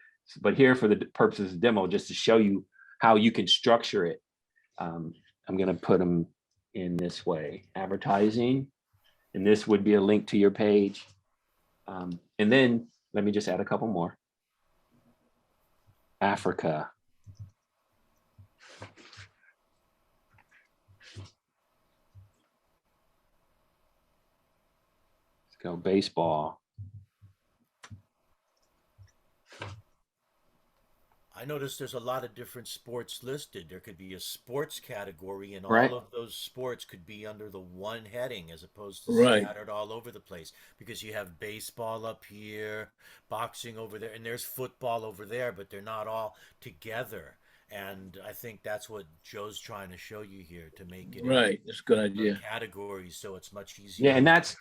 But here for the purposes of demo, just to show you how you can structure it, I'm going to put them in this way, advertising. And this would be a link to your page. And then let me just add a couple more. Africa. Let's go baseball. I noticed there's a lot of different sports listed. There could be a sports category, and Right. all of those sports could be under the one heading as opposed to scattered all over the place, because you have baseball up here, boxing over there, and there's football over there, but they're not all together. And I think that's what Joe's trying to show you here, to make it That's a good idea. categories, so it's much easier. Yeah, and that's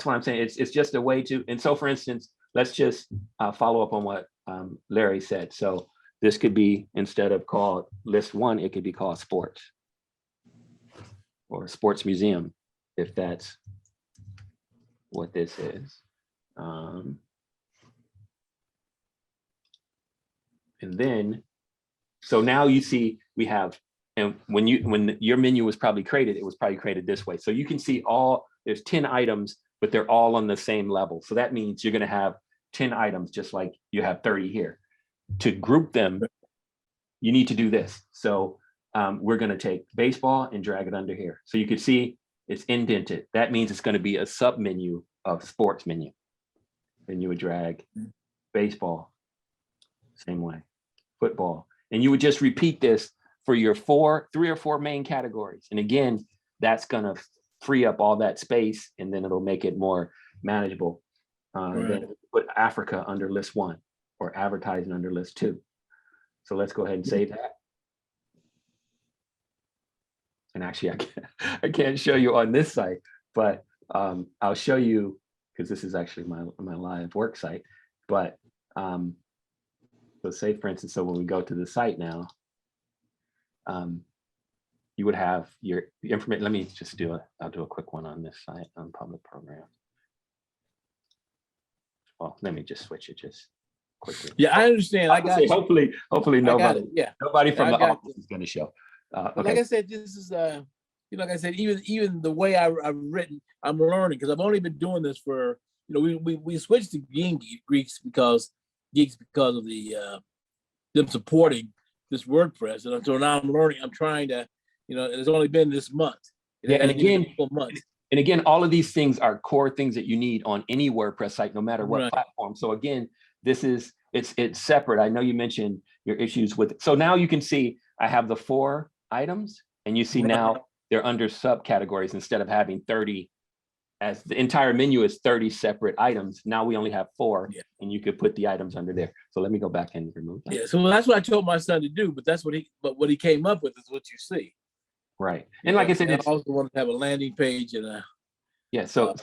what I'm saying. It's just a way to, and so for instance, let's just follow up on what Larry said. So this could be, instead of called list 1, it could be called sports or sports museum, if that's what this is. And then, so now you see we have, and when your menu was probably created, it was probably created this way. So you can see there's 10 items, but they're all on the same level. So that means you're going to have 10 items, just like you have 30 here. To group them, you need to do this. So we're going to take baseball and drag it under here. So you can see it's indented. That means it's going to be a sub menu of sports menu. Then you would drag baseball, same way, football. And you would just repeat this for your 3 or 4 main categories. And again, that's going to free up all that space, and then it'll make it more manageable. Then put Africa under list 1 or advertising under list 2. So let's go ahead and save that. and actually I can't show you on this site, but I'll show you, because this is actually my live work site. But so say for instance, so when we go to the site now, you would have your information. Let me just I'll do a quick one on this site on public program. Well, let me just switch it just quickly. Yeah, I understand. I got you. Hopefully nobody, Yeah. nobody from the got office is going to show. But Okay. like I said, this is like I said, even the way I've written, I'm learning, because I've only been doing this for, we switched to GreenGeeks because of the them supporting this WordPress, and so now I'm learning. I'm trying to, it's only been this month. Yeah, and again, months. And again, all of these things are core things that you need on any WordPress site, no matter what platform. So again, it's separate. I know you mentioned your issues with it. So now you can see I have the 4 items, and you see now they're under subcategories instead of having 30, as the entire menu is 30 separate items. Now we only have 4, and you could put the items under there. So let me go back and remove that. Yeah, so that's what I told my son to do, but what he came up with is what you see. Right. And like I said, I also want to have a landing page and a. Yeah. So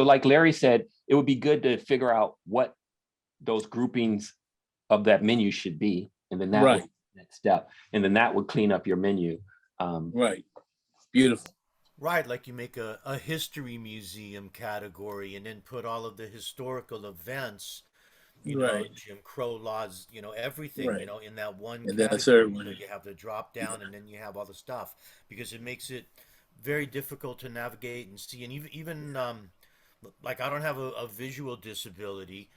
like Larry said, it would be good to figure out what those groupings of that menu should be, and then that would be the next step, and then that would clean up your menu. Right. Beautiful. Right, like you make a history museum category, and then put all of the historical events, know, Jim Crow laws, everything, in that one and category. So you have the drop down, and then you have all the stuff, because it makes it very difficult to navigate and see. And even like, I don't have a visual disability,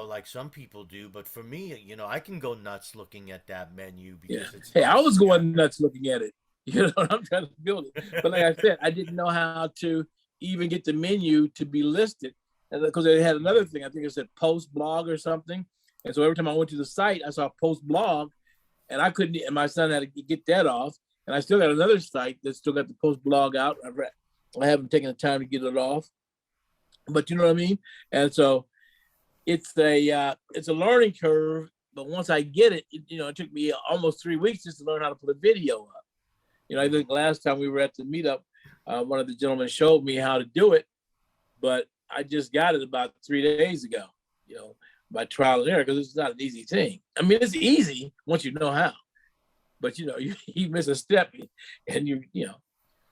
like some people do, but for me, I can go nuts looking at that menu, because it's. Hey, I was going nuts looking at it. I'm trying to build it, but like I said, I didn't know how to even get the menu to be listed, because they had another thing. I think it said post blog or something, and so every time I went to the site, I saw post blog, and I couldn't. And my son had to get that off, and I still got another site that still got the post blog out. I haven't taken the time to get it off, but you know what I mean. And so it's a learning curve. But once I get it, it took me almost 3 weeks just to learn how to put a video up. I think last time we were at the meetup, one of the gentlemen showed me how to do it, but I just got it about 3 days ago, by trial and error, because it's not an easy thing. I mean, it's easy once you know how, but you miss a step and you.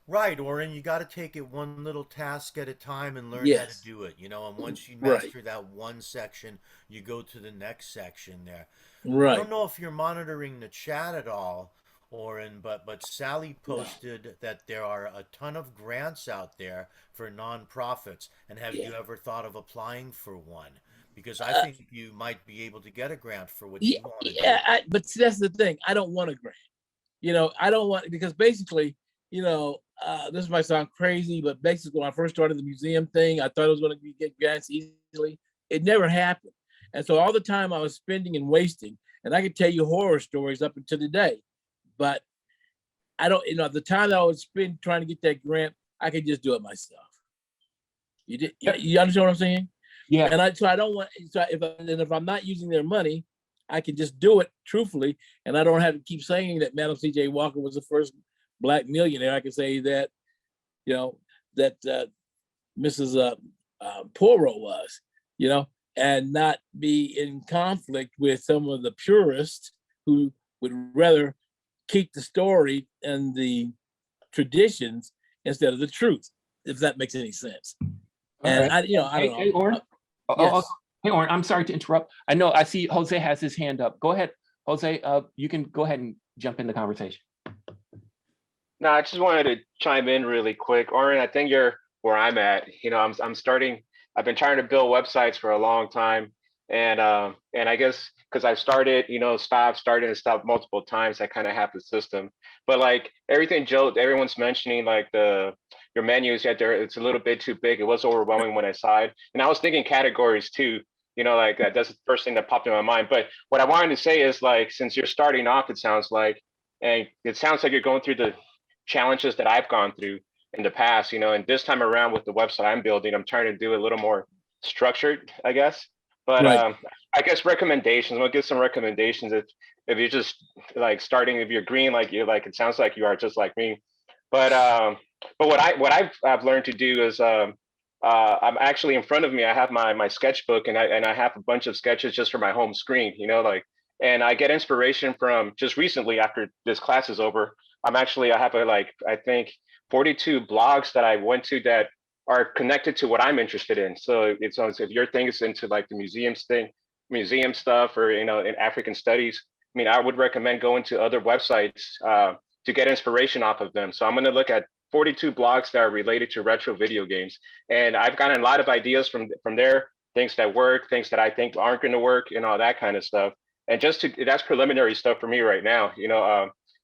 Right, Oren, you got to take it one little task at a time and learn how to do it, and once you master that one section, you go to the next section there. Right. I don't know if you're monitoring the chat at all, Oren, but Sally posted that there are a ton of grants out there for nonprofits. And have you ever thought of applying for one? Because I think you might be able to get a grant for what you want to do. But see, that's the thing. I don't want a grant. I don't want, because basically, this might sound crazy, but basically when I first started the museum thing, I thought I was going to get grants easily. It never happened. And so all the time I was spending and wasting, and I could tell you horror stories up until today. But I don't, the time that I would spend trying to get that grant, I could just do it myself. You understand what I'm saying? Yeah. And I don't want, if I'm not using their money, I can just do it truthfully, and I don't have to keep saying that Madam C.J. Walker was the first Black millionaire. I can say that, that Mrs. Poirot was, and not be in conflict with some of the purists who would rather keep the story and the traditions instead of the truth, if that makes any sense. And I don't know. Hey, Oren. Hey, Oren, I'm sorry to interrupt. I see Jose has his hand up. Go ahead, Jose. You can go ahead and jump in the conversation. No, I just wanted to chime in really quick. Oren, I think you're where I'm at. I'm starting. I've been trying to build websites for a long time, and I guess because I've started, started and stopped multiple times, I kind of have the system. But like everything everyone's mentioning, like your menus there, it's a little bit too big. It was overwhelming when I saw it, and I was thinking categories too. Like that's the first thing that popped in my mind. But what I wanted to say is, like, since you're starting off, it sounds like you're going through the challenges that I've gone through in the past, and this time around with the website I'm building, I'm trying to do it a little more structured, I guess. But I guess recommendations, I'll give some recommendations if you're just like starting, if you're green, like it sounds like you are just like me, But what I've learned to do is I'm actually in front of me. I have my sketchbook, and I have a bunch of sketches just for my home screen. Like, and I get inspiration from just recently after this class is over. I have I think 42 blogs that I went to that are connected to what I'm interested in. So it's on if your thing is into like the museum stuff, or in African studies. I mean, I would recommend going to other websites to get inspiration off of them. So I'm going to look at 42 blogs that are related to retro video games, and I've gotten a lot of ideas from there, things that work, things that I think aren't going to work, and all that kind of stuff. And that's preliminary stuff for me right now,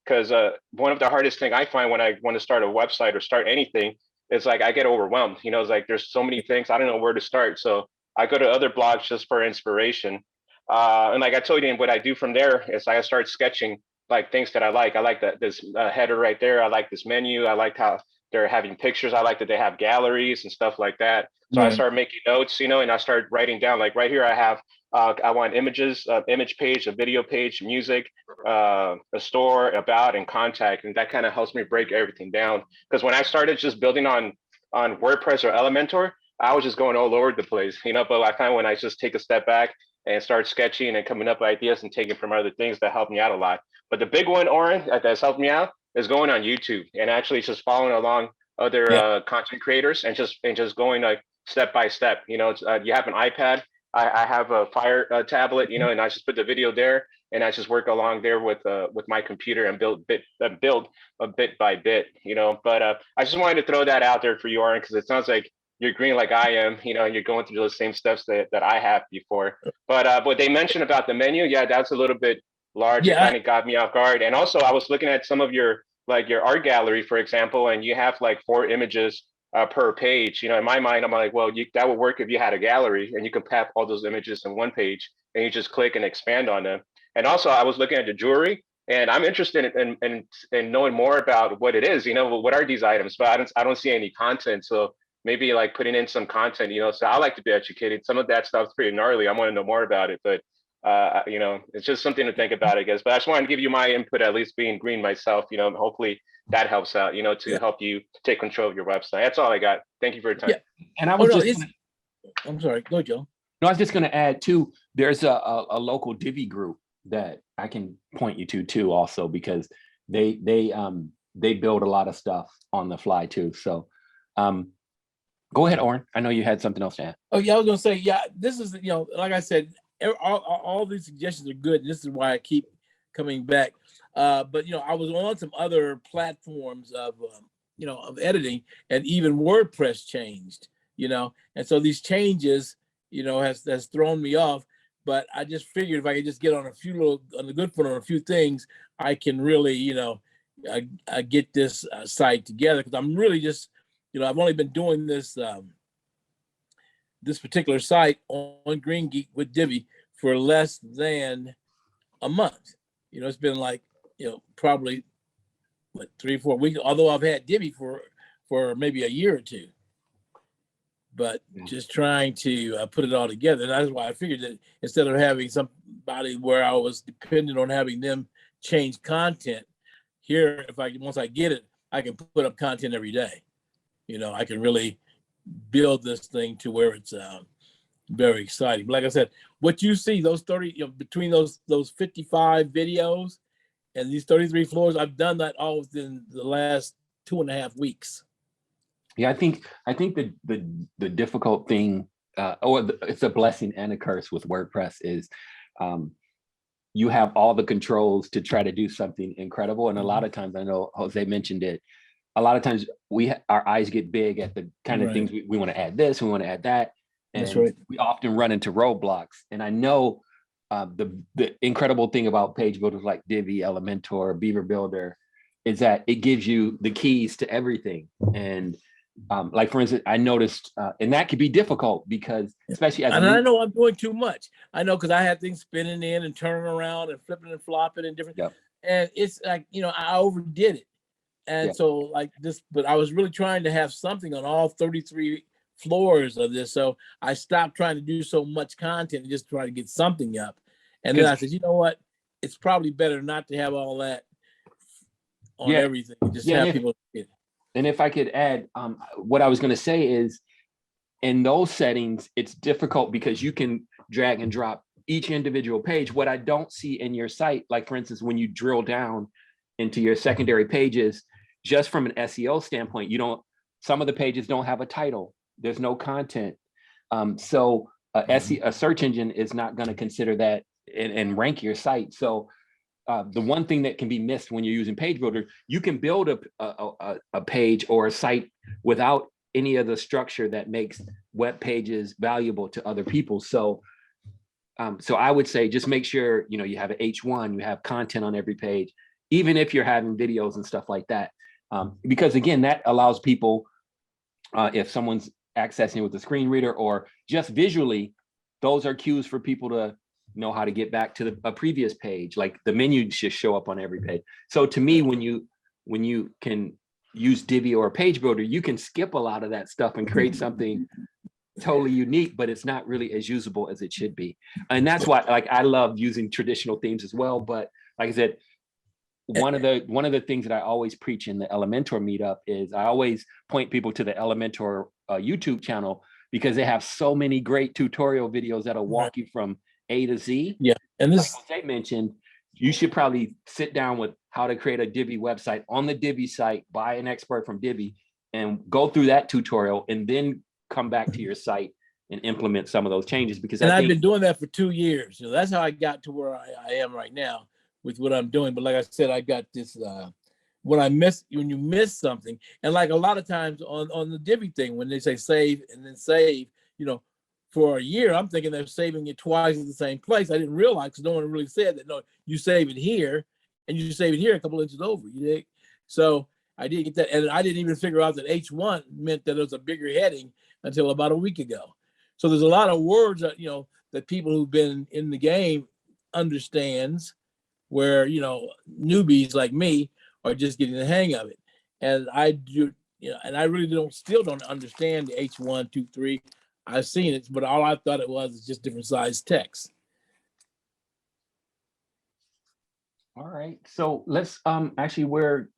because one of the hardest thing I find when I want to start a website or start anything is like I get overwhelmed. It's like there's so many things, I don't know where to start. So I go to other blogs just for inspiration. And like I told you, what I do from there is I start sketching like things that I like. I like this header right there. I like this menu. I like how they're having pictures. I like that they have galleries and stuff like that. So I start making notes, and I start writing down. Like right here, I have I want images, image page, a video page, music, a store, about, and contact, and that kind of helps me break everything down. Because when I started just building on WordPress or Elementor, I was just going all over the place, But I find when I just take a step back and start sketching and coming up with ideas and taking from other things, that help me out a lot. But the big one, Oren, that's helped me out is going on YouTube and actually just following along other content creators and just going like step by step. You have an iPad. I have a Fire tablet, and I just put the video there, and I just work along there with my computer and build a bit by bit. But I just wanted to throw that out there for you, Oren, because it sounds like you're green like I am, and you're going through those same steps that I have before. But what they mentioned about the menu, that's a little bit large. It kind of got me off guard. And also I was looking at some of your art gallery, for example, and you have like 4 images per page. In my mind, I'm like, well, that would work if you had a gallery and you could have all those images in one page and you just click and expand on them. And also I was looking at the jewelry, and I'm interested in knowing more about what it is, what are these items, but I don't see any content. So maybe like putting in some content, so I like to be educated. Some of that stuff's pretty gnarly. I want to know more about it, but it's just something to think about, I guess. But I just wanted to give you my input, at least being green myself, hopefully that helps out, to help you take control of your website. That's all I got. Thank you for your time. Yeah. And I was I'm sorry, go Joe. No, I was just going to add too, there's a local Divi group that I can point you to too, also, because they build a lot of stuff on the fly too. So go ahead, Oren. I know you had something else to add. Oh yeah, I was going to say, this is, like I said, all these suggestions are good. This is why I keep coming back. But I was on some other platforms of editing, and even WordPress changed, and so these changes, has thrown me off. But I just figured if I could just get on the good foot on a few things, I can really, get this site together, because I'm really just, I've only been doing this this particular site on GreenGeek with Divi for less than a month. It's been like, probably 3 or 4 weeks, although I've had Divi for maybe a year or two. But just trying to put it all together. And that's why I figured that instead of having somebody where I was dependent on having them change content, here, once I get it, I can put up content every day. I can really build this thing to where it's very exciting. But like I said, what you see, those 30, between those 55 videos and these 33 floors, I've done that all within the last 2.5 weeks. Yeah, I think the difficult thing, it's a blessing and a curse with WordPress, is you have all the controls to try to do something incredible. And a lot of times, I know Jose mentioned it, a lot of times our eyes get big at the kind of things we want to add this, we want to add that. And we often run into roadblocks. And I know the incredible thing about page builders like Divi, Elementor, Beaver Builder is that it gives you the keys to everything. And like, for instance, I noticed, and that could be difficult because, especially as I know I'm doing too much. I know, because I had things spinning in and turning around and flipping and flopping and different. And it's like, I overdid it. And so like this, but I was really trying to have something on all 33 floors of this. So I stopped trying to do so much content and just try to get something up. And then I said, you know what? It's probably better not to have all that on Yeah. everything. Just Yeah, have and people. and if I could add, what I was going to say is, in those settings, it's difficult because you can drag and drop each individual page. What I don't see in your site, like for instance, when you drill down into your secondary pages, just from an SEO standpoint, some of the pages don't have a title. There's no content. So a search engine is not going to consider that and rank your site. So the one thing that can be missed when you're using Page Builder, you can build a page or a site without any of the structure that makes web pages valuable to other people. So I would say just make sure you have an H1, you have content on every page, even if you're having videos and stuff like that. Because again, that allows people, if someone's accessing with a screen reader or just visually, those are cues for people to know how to get back to a previous page. Like the menu should show up on every page. So to me, when you can use Divi or a page builder, you can skip a lot of that stuff and create something totally unique, but it's not really as usable as it should be. And that's why, like, I love using traditional themes as well. But like I said, one of the things that I always preach in the Elementor meetup is I always point people to the Elementor YouTube channel, because they have so many great tutorial videos that'll walk you from A to Z. Yeah, and this, like Jose mentioned, you should probably sit down with how to create a Divi website on the Divi site, buy an expert from Divi, and go through that tutorial, and then come back to your site and implement some of those changes. Because I've been doing that for 2 years. That's how I got to where I am right now with what I'm doing. But like I said, I got this. When you miss something, and like a lot of times on the Divi thing, when they say save and then save, for a year, I'm thinking they're saving it twice in the same place. I didn't realize, because no one really said that. No, you save it here, and you save it here a couple inches over. So I did get that, and I didn't even figure out that H1 meant that it was a bigger heading until about a week ago. So there's a lot of words that that people who've been in the game understands, where newbies like me are just getting the hang of it. And I do, and I really still don't understand the H1, 2, 3. I've seen it, but all I thought it was is just different size text. All right, so let's actually, we're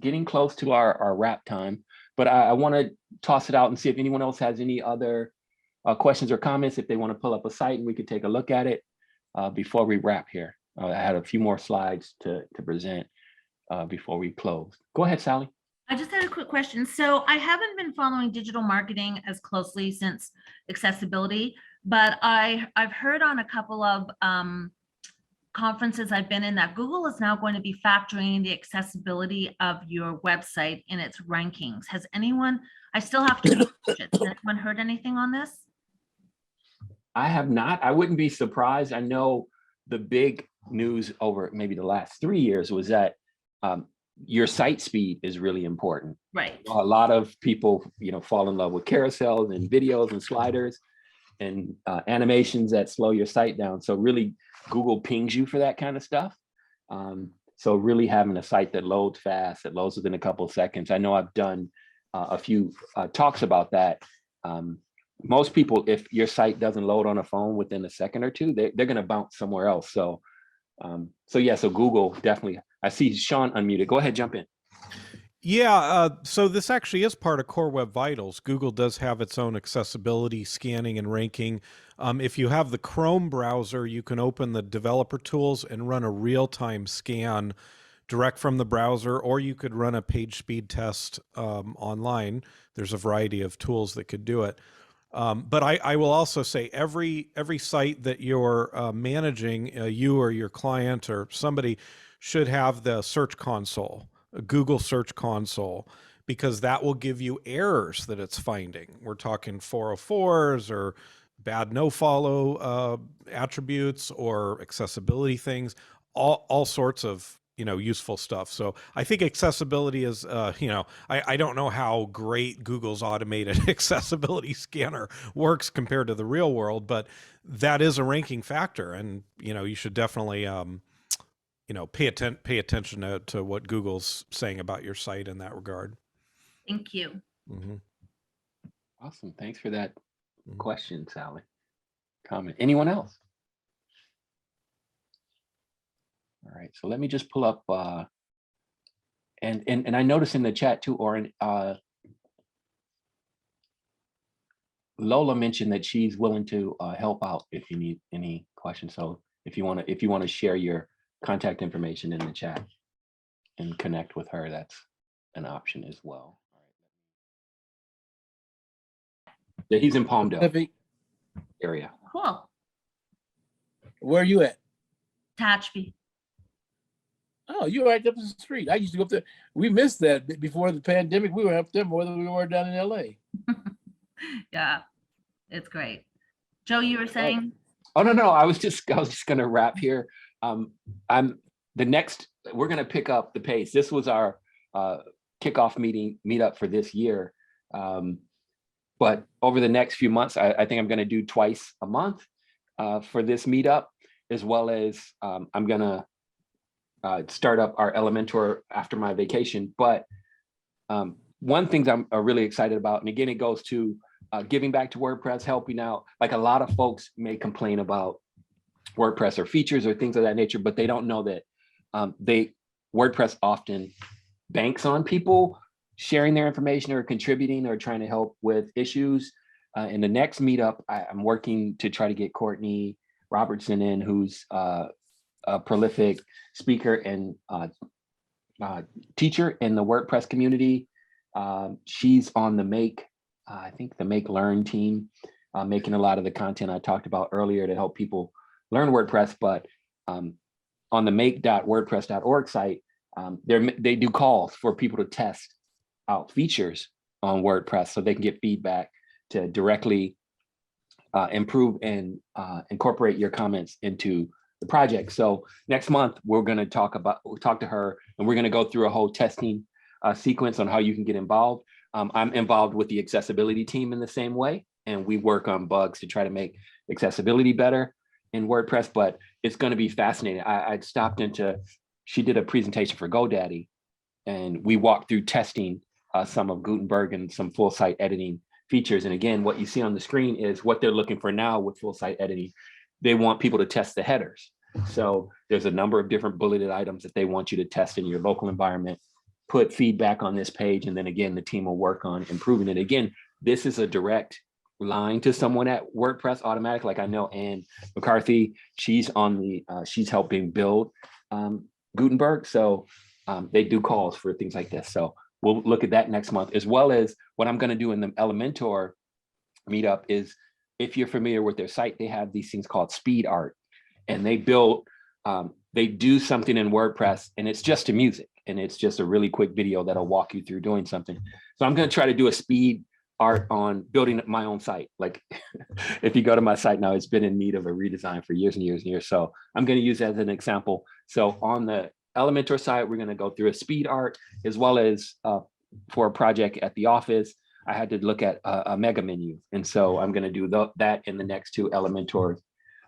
getting close to our wrap time, but I want to toss it out and see if anyone else has any other questions or comments. If they want to pull up a site and we could take a look at it before we wrap here. I had a few more slides to present before we close. Go ahead, Sally. I just had a quick question. So I haven't been following digital marketing as closely since accessibility, but I've heard on a couple of conferences I've been in that Google is now going to be factoring the accessibility of your website in its rankings. Has anyone, I still have to research it. Has anyone heard anything on this? I have not. I wouldn't be surprised. I know the big news over maybe the last 3 years was that your site speed is really important. Right. A lot of people, fall in love with carousels and videos and sliders and animations that slow your site down. So really, Google pings you for that kind of stuff. So really having a site that loads fast, that loads within a couple of seconds. I know I've done a few talks about that. Most people, if your site doesn't load on a phone within a second or two, they're going to bounce somewhere else. So Google definitely. I see Sean unmuted. Go ahead, jump in. Yeah, so this actually is part of Core Web Vitals. Google does have its own accessibility scanning and ranking. If you have the Chrome browser, you can open the developer tools and run a real-time scan direct from the browser, or you could run a page speed test online. There's a variety of tools that could do it. But I will also say every site that you're managing, you or your client or somebody, should have the Search Console, a Google Search Console, because that will give you errors that it's finding. We're talking 404s or bad no-follow attributes or accessibility things, all sorts of useful stuff. So I think accessibility is, I don't know how great Google's automated accessibility scanner works compared to the real world, but that is a ranking factor. And, you should definitely, pay attention to what Google's saying about your site in that regard. Thank you. Mm-hmm. Awesome. Thanks for that question, Sally. Comment. Anyone else? All right, so let me just pull up And I noticed in the chat too, Oren, Lola mentioned that she's willing to help out if you need any questions. So if you want to share your contact information in the chat and connect with her, that's an option as well. Yeah, he's in Palmdale Pacific, area. Cool. where are you at? Tehachapi. Oh, you're right up the street. I used to go up there. We missed that before the pandemic. We were up there more than we were down in LA. Yeah, it's great. Joe, you were saying? Oh no, I was just gonna wrap here. We're gonna pick up the pace. This was our kickoff meetup for this year. But over the next few months, I think I'm gonna do twice a month for this meetup, as well as I'm gonna start up our Elementor after my vacation. But one thing I'm really excited about, and again, it goes to giving back to WordPress, helping out. Like a lot of folks may complain about WordPress or features or things of that nature, but they don't know that WordPress often banks on people sharing their information or contributing or trying to help with issues. In the next meetup, I'm working to try to get Courtney Robertson in, who's a prolific speaker and teacher in the WordPress community. She's on the I think the Make Learn team, making a lot of the content I talked about earlier to help people learn WordPress. But on the make.wordpress.org site, they do calls for people to test out features on WordPress so they can get feedback to directly improve and incorporate your comments into the project. So next month, we're going to talk to her, and we're going to go through a whole testing sequence on how you can get involved. I'm involved with the accessibility team in the same way, and we work on bugs to try to make accessibility better in WordPress, but it's going to be fascinating. I stopped she did a presentation for GoDaddy, and we walked through testing some of Gutenberg and some full site editing features. And again, what you see on the screen is what they're looking for now with full site editing. They want people to test the headers. So there's a number of different bulleted items that they want you to test in your local environment, put feedback on this page, and then again, the team will work on improving it. Again, this is a direct line to someone at WordPress Automatic. Like I know Ann McCarthy, she's helping build Gutenberg. So they do calls for things like this. So we'll look at that next month, as well as what I'm going to do in the Elementor meetup is, if you're familiar with their site, they have these things called speed art, and they do something in WordPress, and it's just a music, and it's just a really quick video that'll walk you through doing something. So I'm going to try to do a speed art on building my own site. Like if you go to my site now, it's been in need of a redesign for years and years and years. So I'm going to use that as an example. So on the Elementor site, we're going to go through a speed art, as well as for a project at the office, I had to look at a mega menu. And so I'm going to do that in the next two Elementor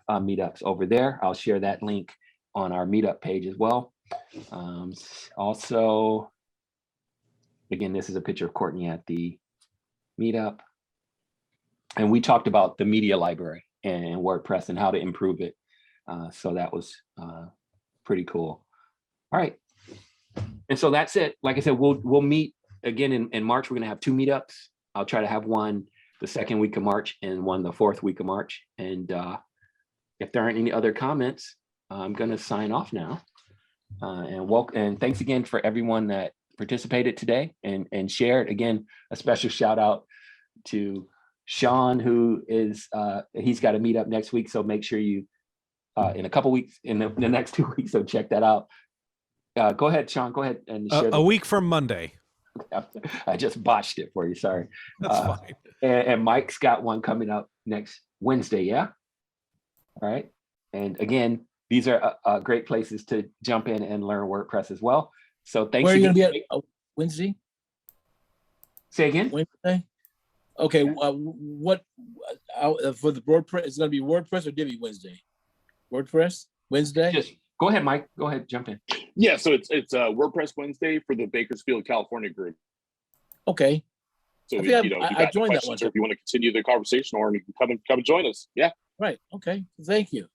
meetups over there. I'll share that link on our meetup page as well. Also, again, this is a picture of Courtney at the meetup. And we talked about the media library and WordPress and how to improve it. So that was pretty cool. All right. And so that's it. Like I said, we'll meet again in March. We're going to have two meetups. I'll try to have one the second week of March and one the fourth week of March. And if there aren't any other comments, I'm going to sign off now. And thanks again for everyone that participated today and shared. Again, a special shout out to Sean, who is he's got a meetup next week. So make sure you in a couple weeks, in the next 2 weeks. So check that out. Go ahead, Sean. Go ahead and share. A week from Monday. I just botched it for you. Sorry. That's fine. And Mike's got one coming up next Wednesday. Yeah. All right. And again, these are great places to jump in and learn WordPress as well. So thanks. Where are you going to be at Wednesday? Say again. Wednesday. Okay. What for the WordPress? It's going to be WordPress or Divi Wednesday? WordPress Wednesday. Just go ahead, Mike. Go ahead. Jump in. Yeah, so it's WordPress Wednesday for the Bakersfield, California group. Okay. So I joined that one. Or if you want to continue the conversation, or you can come and join us. Yeah. Right. Okay. Thank you.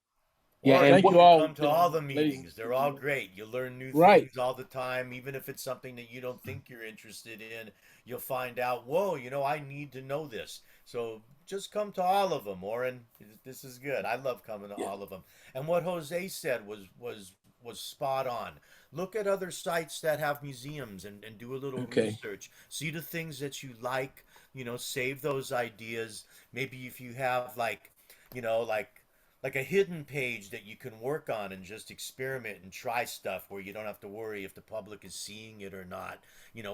Yeah, Or and Thank you you can all, come to all the ladies. meetings. They're all great. You learn new Right. things all the time. Even if it's something that you don't think you're interested in, you'll find out, whoa, I need to know this. So just come to all of them, Oren. This is good. I love coming to Yeah. all of them. And what Jose said was spot on. Look at other sites that have museums and do a little Okay. research. See the things that you like, save those ideas. Maybe if you have like a hidden page that you can work on and just experiment and try stuff where you don't have to worry if the public is seeing it or not.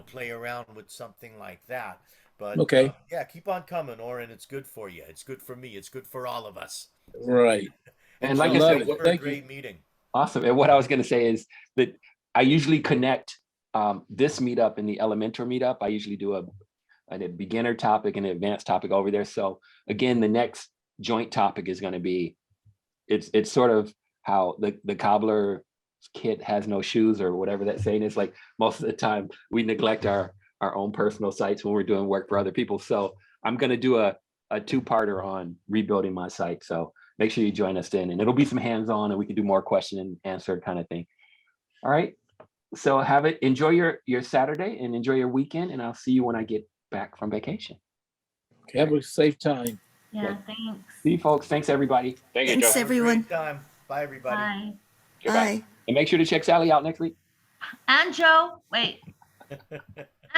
Play around with something like that. But Okay. yeah, keep on coming, Oren. It's good for you. It's good for me. It's good for all of us. Right. And And like I I Joe, love said, thanks it. for a Thank you. great meeting. awesome. And what I was going to say is that I usually connect this meetup and the Elementor meetup. I usually do a beginner topic and an advanced topic over there. So again, the next joint topic is going to be, it's sort of how the cobbler kit has no shoes, or whatever that saying is. Like, most of the time we neglect our own personal sites when we're doing work for other people. So I'm going to do a two-parter on rebuilding my site. So make sure you join us then, and it'll be some hands-on and we can do more question and answer kind of thing. All right. So enjoy your Saturday and enjoy your weekend, and I'll see you when I get back from vacation. Have a safe time. Yeah, thanks. See you folks. Thanks everybody. Thank you, Thanks, Joe. Have a everyone. great time. Bye, everybody. Bye. Goodbye. Bye. And make sure to check Sally out next week. And Joe, wait.